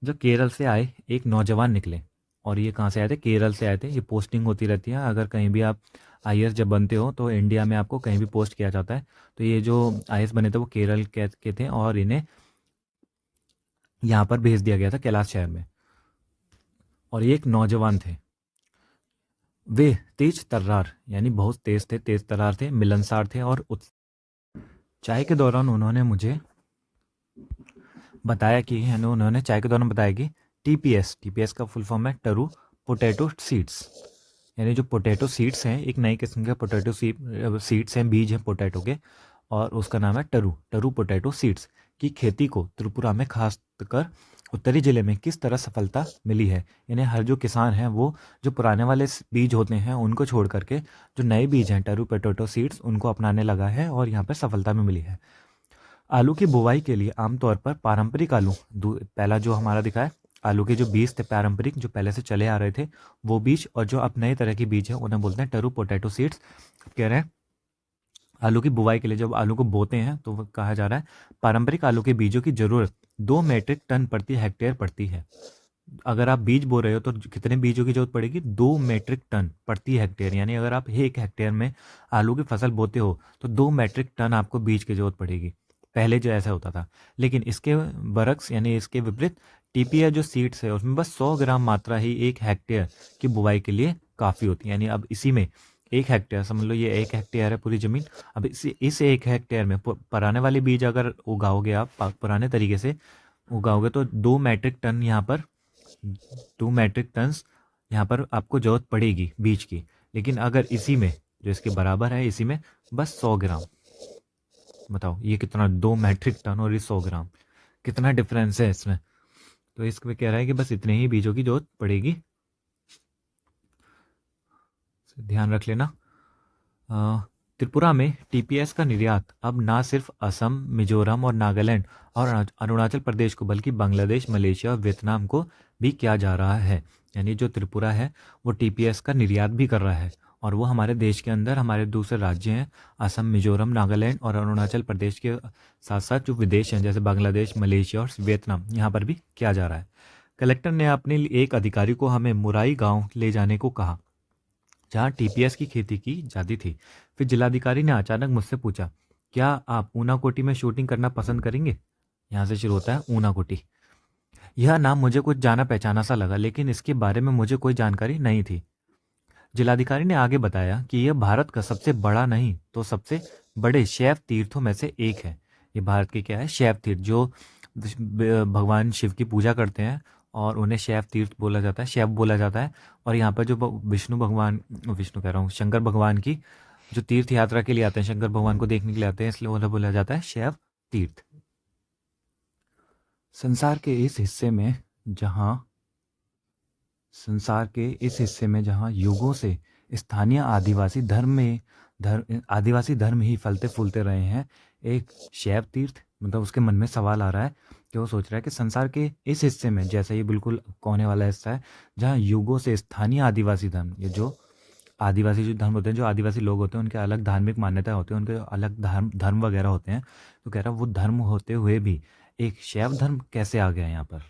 जो केरल से आए एक नौजवान निकले। और ये कहाँ से आए थे? केरल से आए थे। ये पोस्टिंग होती रहती है, अगर कहीं भी आप आईएएस जब बनते हो तो इंडिया में आपको कहीं भी पोस्ट किया जाता है। तो ये जो आईएएस बने थे वो केरल के थे और इन्हें यहाँ पर भेज दिया गया था कैलाश शहर में। और ये एक नौजवान थे। वे तेज तर्रार यानी बहुत तेज थे, तेज तर्रार थे, मिलनसार थे और चाय के दौरान उन्होंने मुझे बताया कि उन्होंने चाय के दौरान बताया कि टीपीएस का फुल फॉर्म है टरू पोटैटो सीड्स। यानी जो पोटैटो सीड्स हैं, एक नई किस्म के पोटैटो सीड्स हैं, बीज हैं पोटैटो के, और उसका नाम है टरू पोटैटो सीड्स की खेती को त्रिपुरा में खासकर उत्तरी जिले में किस तरह सफलता मिली है। यानी हर जो किसान हैं वो जो पुराने वाले बीज होते हैं उनको छोड़ करके जो नए बीज हैं टरू पोटैटो सीड्स उनको अपनाने लगा है और यहाँ पर सफलता भी मिली है। आलू की बुवाई के लिए आमतौर पर पारंपरिक आलू, पहला जो हमारा दिखा है आलू के जो बीज थे पारंपरिक जो पहले से चले आ रहे थे वो बीज, और जो अब नए तरह के बीज हैं उन्हें बोलते हैं टरू पोटैटो सीड्स। कह रहे हैं आलू की बुवाई के लिए जब आलू को बोते हैं तो वो कहा जा रहा है पारंपरिक आलू के बीजों की जरूरत 2 मीट्रिक टन प्रति हेक्टेयर पड़ती है। अगर आप बीज बो रहे हो तो कितने बीजों की जरूरत पड़ेगी? 2 मीट्रिक टन प्रति हेक्टेयर। यानी अगर आप 1 हेक्टेयर में आलू की फसल बोते हो तो 2 मीट्रिक टन आपको बीज की जरूरत पड़ेगी। पहले जो ऐसा होता था, लेकिन इसके बरक्स यानी इसके विपरीत टीपीएस जो सीड्स है उसमें बस 100 ग्राम मात्रा ही 1 हेक्टेयर की बुवाई के लिए काफ़ी होती है। यानी अब इसी में 1 हेक्टेयर, समझ लो ये 1 हेक्टेयर है पूरी ज़मीन। अब इस 1 हेक्टेयर में पुराने वाले बीज अगर उगाओगे आप पुराने तरीके से उगाओगे तो 2 मीट्रिक टन यहाँ पर 2 मीट्रिक टन यहाँ पर आपको जरूरत पड़ेगी बीज की। लेकिन अगर इसी में जो इसके बराबर है, इसी में बस 100 ग्राम, बताओ ये कितना, 2 मीट्रिक टन और ये 100 ग्राम, कितना डिफरेंस है इसमें। तो इसमें कह रहा है कि बस इतने ही बीजों की जरूरत पड़ेगी, ध्यान रख लेना। त्रिपुरा में टीपीएस का निर्यात अब ना सिर्फ असम, मिजोरम और नागालैंड और अरुणाचल प्रदेश को बल्कि बांग्लादेश, मलेशिया और वियतनाम को भी किया जा रहा है। यानी जो त्रिपुरा है वो टीपीएस का निर्यात भी कर रहा है और वो हमारे देश के अंदर हमारे दूसरे राज्य हैं असम, मिजोरम, नागालैंड और अरुणाचल प्रदेश के साथ साथ जो विदेश हैं जैसे बांग्लादेश, मलेशिया और वियतनाम, यहाँ पर भी किया जा रहा है। कलेक्टर ने अपने एक अधिकारी को हमें मुराई गाँव ले जाने को कहा जहाँ टीपीएस की खेती की जाती थी। फिर जिलाधिकारी ने अचानक मुझसे पूछा, क्या आप ऊनाकोटी में शूटिंग करना पसंद करेंगे? यहाँ से शुरू होता है ऊनाकोटी। यह नाम मुझे कुछ जाना पहचाना सा लगा, लेकिन इसके बारे में मुझे कोई जानकारी नहीं थी। जिलाधिकारी ने आगे बताया कि यह भारत का सबसे बड़ा नहीं तो सबसे बड़े शैव तीर्थों में से एक है। ये भारत के क्या है? शैव तीर्थ, जो भगवान शिव की पूजा करते हैं और उन्हें शैव तीर्थ बोला जाता है, शैव बोला जाता है। और यहाँ पर जो विष्णु कह रहा हूँ, शंकर भगवान की जो तीर्थ यात्रा के लिए आते हैं, शंकर भगवान को देखने के लिए आते हैं, इसलिए उन्हें बोला जाता है शैव तीर्थ। संसार के इस हिस्से में जहाँ युगों से स्थानीय आदिवासी धर्म ही फलते फूलते रहे हैं, एक शैव तीर्थ, मतलब उसके मन में सवाल आ रहा है कि वो सोच रहा है कि संसार के इस हिस्से में, जैसे ये बिल्कुल कोने वाला हिस्सा है जहाँ युगों से स्थानीय आदिवासी धर्म, ये जो आदिवासी जो धर्म होते हैं, जो आदिवासी लोग होते हैं, उनके अलग धार्मिक मान्यताएं होती हैं, उनके अलग धर्म वगैरह होते हैं। तो कह रहा है वो धर्म होते हुए भी एक शैव धर्म कैसे आ गया यहाँ पर?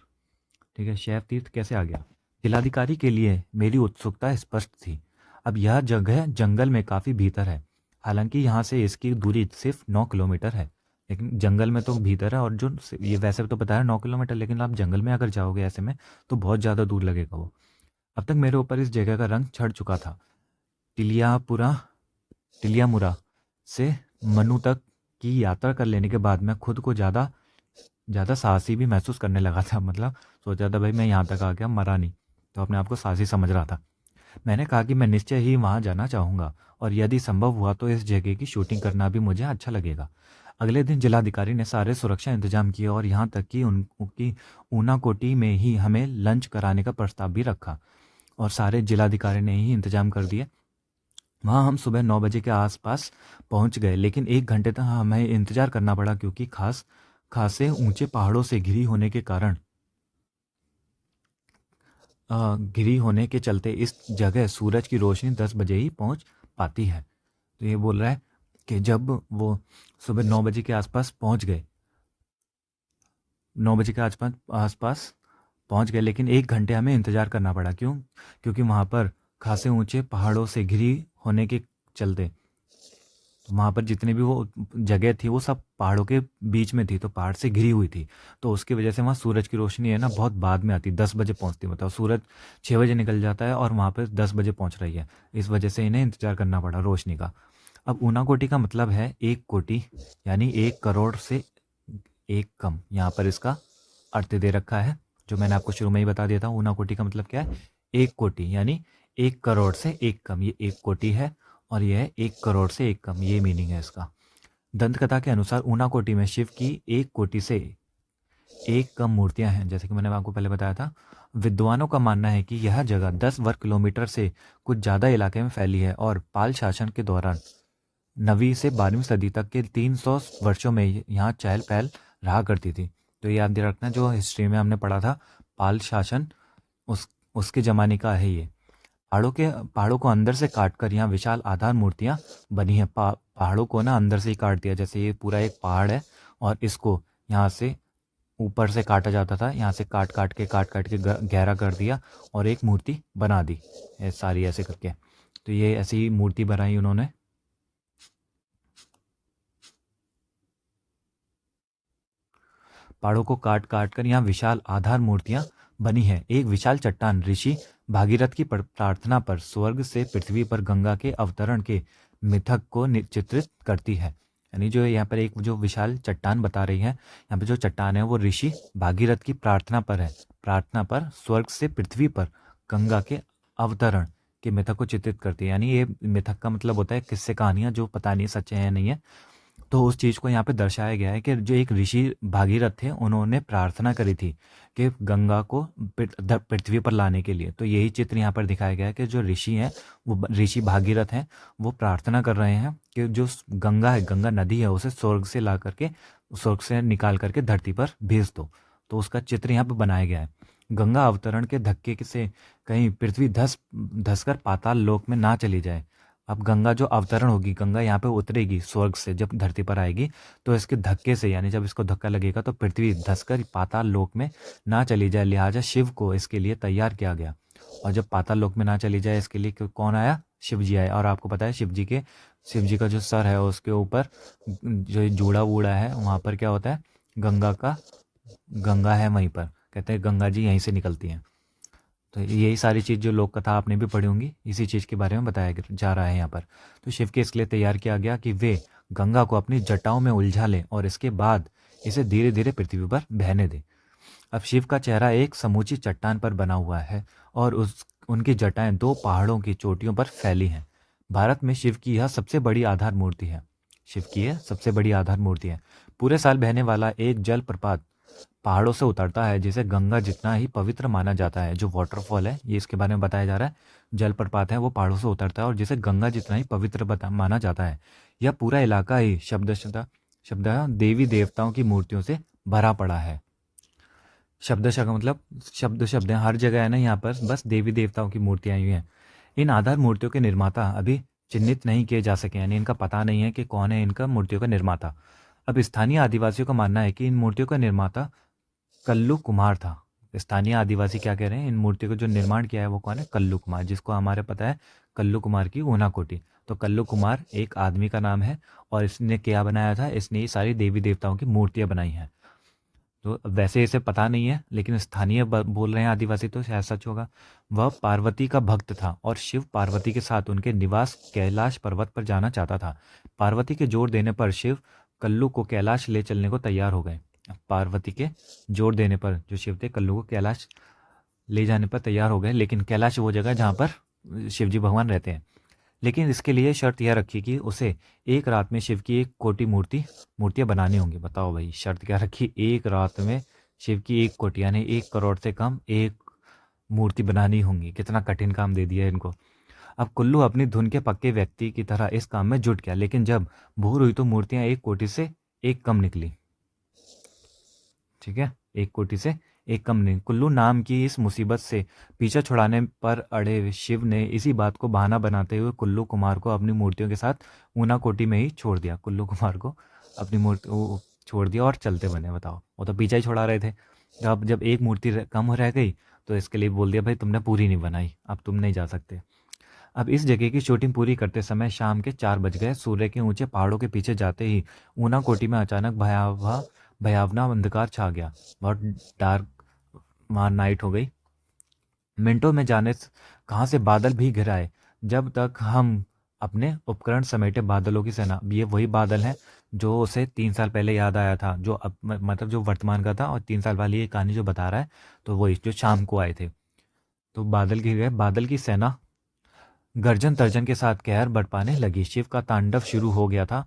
ठीक है, शैव तीर्थ कैसे आ गया? जिलाधिकारी के लिए मेरी उत्सुकता स्पष्ट थी। अब यह जगह जंगल में काफ़ी भीतर है, हालांकि यहाँ से इसकी दूरी सिर्फ 9 किलोमीटर है, लेकिन जंगल में तो भीतर है, और जो ये वैसे तो बताया 9 किलोमीटर, लेकिन आप जंगल में अगर जाओगे ऐसे में तो बहुत ज़्यादा दूर लगेगा वो। अब तक मेरे ऊपर इस जगह का रंग चढ़ चुका था। टिलियापुरा टिलियामुरा से मनु तक की यात्रा कर लेने के बाद मैं खुद को ज़्यादा ज़्यादा साहसी भी महसूस करने लगा था। मतलब सोचा था भाई मैं यहाँ तक आ गया, मरा नहीं, तो अपने आप को साहसी समझ रहा था। मैंने कहा कि मैं निश्चय ही वहाँ जाना चाहूँगा, और यदि संभव हुआ तो इस जगह की शूटिंग करना भी मुझे अच्छा लगेगा। अगले दिन जिलाधिकारी ने सारे सुरक्षा इंतजाम किए, और यहाँ तक कि उनकी ऊनाकोटी में ही हमें लंच कराने का प्रस्ताव भी रखा, और सारे जिलाधिकारी ने ही इंतजाम कर दिए। वहाँ हम सुबह 9 बजे के आसपास पहुँच गए, लेकिन 1 घंटे तक हमें इंतजार करना पड़ा, क्योंकि खासे ऊंचे पहाड़ों से घिरी होने के चलते इस जगह सूरज की रोशनी 10 बजे ही पहुंच पाती है। तो ये बोल रहा है कि जब वो सुबह 9 बजे के आसपास पहुंच गए, 9 बजे के आसपास आसपास पहुंच गए, लेकिन 1 घंटे हमें इंतज़ार करना पड़ा। क्यों? क्योंकि वहाँ पर खासे ऊंचे पहाड़ों से घिरी होने के चलते, तो वहाँ पर जितनी भी वो जगह थी वो सब पहाड़ों के बीच में थी, तो पहाड़ से घिरी हुई थी। तो उसकी वजह से वहाँ सूरज की रोशनी है ना बहुत बाद में आती, 10 बजे पहुँचती। मतलब सूरज 6 बजे निकल जाता है और वहाँ पर 10 बजे पहुँच रही है। इस वजह से इन्हें इंतजार करना पड़ा रोशनी का। अब ऊना कोटि का मतलब है 1 कोटि, यानी 1 करोड़ से एक कम। यहाँ पर इसका अर्थ दे रखा है, जो मैंने आपको शुरू में ही बता दिया था। ऊना कोटि का मतलब क्या है? 1 कोटि, यानी 1 करोड़ से एक कम। ये 1 कोटि है, और यह है 1 करोड़ से एक कम, ये मीनिंग है इसका। दंत कथा के अनुसार ऊना कोटि में शिव की 1 कोटि से एक कम मूर्तियां हैं, जैसे कि मैंने आपको पहले बताया था। विद्वानों का मानना है कि यह जगह 10 वर्ग किलोमीटर से कुछ ज़्यादा इलाके में फैली है, और पाल शासन के दौरान 9वीं से 12वीं सदी तक के 300 वर्षों में यहाँ चहल पहल रहा करती थी। तो ये याद रखना, जो हिस्ट्री में हमने पढ़ा था पाल शासन, उसके ज़माने का है ये। पहाड़ों को अंदर से काटकर यहाँ विशाल आधार मूर्तियाँ बनी हैं। पहाड़ों को ना अंदर से ही काट दिया, जैसे ये पूरा एक पहाड़ है और इसको यहाँ से ऊपर से काटा जाता था, यहाँ से काट काट के गहरा कर दिया और एक मूर्ति बना दी, सारी ऐसे करके। तो ये ऐसी मूर्ति बनाई उन्होंने। पहाड़ों को काट काट कर यहाँ विशाल आधार मूर्तियां बनी हैं। एक विशाल चट्टान ऋषि भागीरथ की प्रार्थना पर स्वर्ग से पृथ्वी पर गंगा के अवतरण के मिथक को चित्रित करती है। यानी जो यहाँ पर एक जो विशाल चट्टान बता रही है, यहाँ पे जो चट्टान है वो ऋषि भागीरथ की प्रार्थना पर है। प्रार्थना पर स्वर्ग से पृथ्वी पर गंगा के अवतरण के मिथक को चित्रित करती है। यानी ये मिथक का मतलब होता है किस्से कहानियाँ जो पता नहीं सच्चे हैं नहीं है। तो उस चीज़ को यहाँ पे दर्शाया गया है कि जो एक ऋषि भागीरथ थे, उन्होंने प्रार्थना करी थी कि गंगा को पृथ्वी पर लाने के लिए। तो यही चित्र यहाँ पर दिखाया गया है कि जो ऋषि हैं, वो ऋषि भागीरथ हैं, वो प्रार्थना कर रहे हैं कि जो गंगा है, गंगा नदी है, उसे स्वर्ग से ला करके, स्वर्ग से निकाल करके धरती पर भेज दो। तो उसका चित्र यहाँ पर बनाया गया है। गंगा अवतरण के धक्के से कहीं पृथ्वी धस धस कर पाताल लोक में ना चली जाए। अब गंगा जो अवतरण होगी, गंगा यहाँ पे उतरेगी स्वर्ग से, जब धरती पर आएगी तो इसके धक्के से, यानी जब इसको धक्का लगेगा तो पृथ्वी धंसकर पाताल लोक में ना चली जाए। लिहाजा शिव को इसके लिए तैयार किया गया। और जब पाताल लोक में ना चली जाए, इसके लिए कौन आया? शिव जी आए। और आपको पता है शिव जी का जो सर है उसके ऊपर जो जूड़ा वूड़ा है, वहाँ पर क्या होता है? गंगा है वहीं पर। कहते हैं गंगा जी यहीं से निकलती हैं। तो यही सारी चीज़ जो लोक कथा आपने भी पढ़ी होंगी, इसी चीज़ के बारे में बताया जा रहा है यहाँ पर। तो शिव के इसलिए तैयार किया गया कि वे गंगा को अपनी जटाओं में उलझा लें और इसके बाद इसे धीरे धीरे पृथ्वी पर बहने दें। अब शिव का चेहरा एक समूची चट्टान पर बना हुआ है, और उनकी जटाएं 2 पहाड़ों की चोटियों पर फैली हैं। भारत में शिव की यह सबसे बड़ी आधार मूर्ति है। शिव की यह सबसे बड़ी आधार मूर्ति है। पूरे साल बहने वाला एक जल प्रपात पहाड़ों से उतरता है, जिसे गंगा जितना ही पवित्र माना जाता है। जो वाटरफॉल है, ये इसके बारे में बताया जा रहा है। जलप्रपात है वो पहाड़ों से उतरता है और जिसे गंगा जितना ही पवित्र माना जाता है। यह पूरा इलाका ही शब्द देवी देवताओं की मूर्तियों से भरा पड़ा है। शब्द मतलब शब्द है, हर जगह है ना यहाँ पर बस देवी देवताओं की मूर्तियाँ हुई हैं। इन आधार मूर्तियों के निर्माता अभी चिन्हित नहीं किए जा सके, यानी इनका पता नहीं है कि कौन है इनका मूर्तियों का निर्माता। अब स्थानीय आदिवासियों का मानना है कि इन मूर्तियों का निर्माता कल्लू कुमार था। स्थानीय आदिवासी क्या कह रहे हैं? इन मूर्तियों का जो निर्माण किया है वो कौन है? कल्लू कुमार, जिसको हमारे पता है कल्लू कुमार की ऊना कोटी। तो कल्लू कुमार एक आदमी का नाम है और इसने क्या बनाया था, इसने ये सारी देवी देवताओं की मूर्तियां बनाई हैं। तो वैसे इसे पता नहीं है, लेकिन स्थानीय बोल रहे हैं आदिवासी, तो शायद सच होगा। वह पार्वती का भक्त था और शिव पार्वती के साथ उनके निवास कैलाश पर्वत पर जाना चाहता था। पार्वती के जोर देने पर शिव कल्लू को कैलाश ले चलने को तैयार हो गए। पार्वती के जोर देने पर जो शिव थे, कल्लू को कैलाश ले जाने पर तैयार हो गए, लेकिन कैलाश वो जगह जहाँ पर शिवजी भगवान रहते हैं। लेकिन इसके लिए शर्त यह रखी कि उसे एक रात में शिव की 1 कोटि मूर्तियां बनानी होंगी। बताओ भाई, शर्त क्या रखी, एक रात में शिव की 1 कोटि यानी 1 करोड़ से कम एक मूर्ति बनानी होंगी। कितना कठिन काम दे दिया है इनको। अब कुल्लू अपनी धुन के पक्के व्यक्ति की तरह इस काम में जुट गया, लेकिन जब भूर हुई तो मूर्तियां 1 कोटि से एक कम निकली। ठीक है, 1 कोटि से एक कम नहीं। कुल्लू नाम की इस मुसीबत से पीछा छुड़ाने पर अड़े शिव ने इसी बात को बहाना बनाते हुए कुल्लू कुमार को अपनी मूर्तियों के साथ ऊना कोटि में ही छोड़ दिया। कुल्लू कुमार को अपनी मूर्ति वो छोड़ दिया और चलते बने। बताओ, वो तो पीछा ही छुड़ा रहे थे। तो अब जब एक मूर्ति कम रह गई तो इसके लिए बोल दिया, भाई तुमने पूरी नहीं बनाई, अब तुम नहीं जा सकते। अब इस जगह की शूटिंग पूरी करते समय शाम के 4 बज गए। सूर्य के ऊंचे पहाड़ों के पीछे जाते ही ऊना कोटी में अचानक भयावना अंधकार छा गया। बहुत डार्क वहाँ नाइट हो गई। मिनटों में जाने कहाँ से बादल भी घिर आए। जब तक हम अपने उपकरण समेटे बादलों की सेना, ये वही बादल हैं जो उसे 3 साल पहले याद आया था, जो अब मतलब जो वर्तमान का था, और 3 साल वाली ये कहानी जो बता रहा है, तो वही जो शाम को आए थे। तो बादल घिर गए। बादल की सेना गर्जन तर्जन के साथ कहर बरपाने लगी। शिव का तांडव शुरू हो गया था,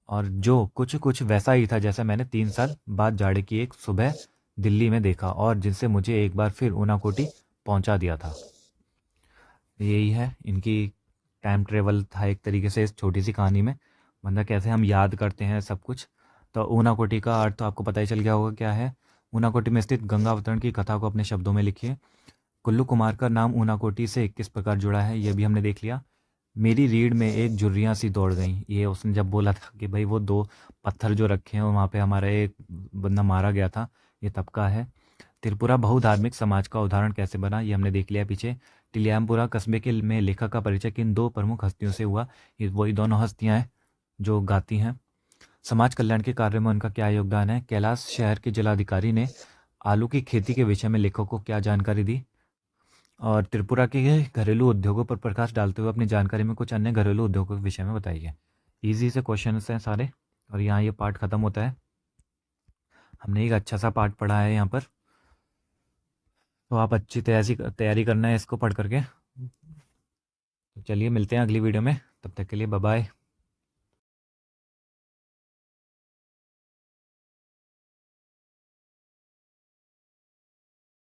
और जो कुछ कुछ वैसा ही था जैसा मैंने 3 साल बाद जाड़े की एक सुबह दिल्ली में देखा, और जिनसे मुझे एक बार फिर ऊनाकोटी पहुंचा दिया था। यही है इनकी टाइम ट्रेवल था एक तरीके से इस छोटी सी कहानी में। मतलब कैसे हम याद करते हैं सब कुछ। तो ऊनाकोटी का अर्थ तो आपको पता ही चल गया होगा क्या है। ऊनाकोटी में स्थित गंगा अवतरण की कथा को अपने शब्दों में लिखिए। कुल्लू कुमार का नाम ऊनाकोटी से किस प्रकार जुड़ा है, ये भी हमने देख लिया। मेरी रीढ़ में एक झुर्रियाँ सी दौड़ गईं, ये उसने जब बोला था कि भाई वो 2 पत्थर जो रखे हैं वहाँ पे हमारा एक बंदा मारा गया था, ये तब का है। त्रिपुरा बहुधार्मिक समाज का उदाहरण कैसे बना, ये हमने देख लिया पीछे। टिलियामपुरा कस्बे के में लेखक का परिचय किन 2 प्रमुख हस्तियों से हुआ, ये वही दोनों हस्तियाँ हैं जो गाती हैं। समाज कल्याण के कार्य में उनका क्या योगदान है। कैलाश शहर के जिलाधिकारी ने आलू की खेती के विषय में लेखक को क्या जानकारी दी। और त्रिपुरा के घरेलू उद्योगों पर प्रकाश डालते हुए अपनी जानकारी में कुछ अन्य घरेलू उद्योगों के विषय में बताइए। इजी से क्वेश्चन हैं सारे, और यहाँ ये पार्ट खत्म होता है। हमने एक अच्छा सा पार्ट पढ़ा है यहाँ पर, तो आप अच्छी तैयारी करना है इसको पढ़ करके। तो चलिए मिलते हैं अगली वीडियो में, तब तक के लिए बाय बाय।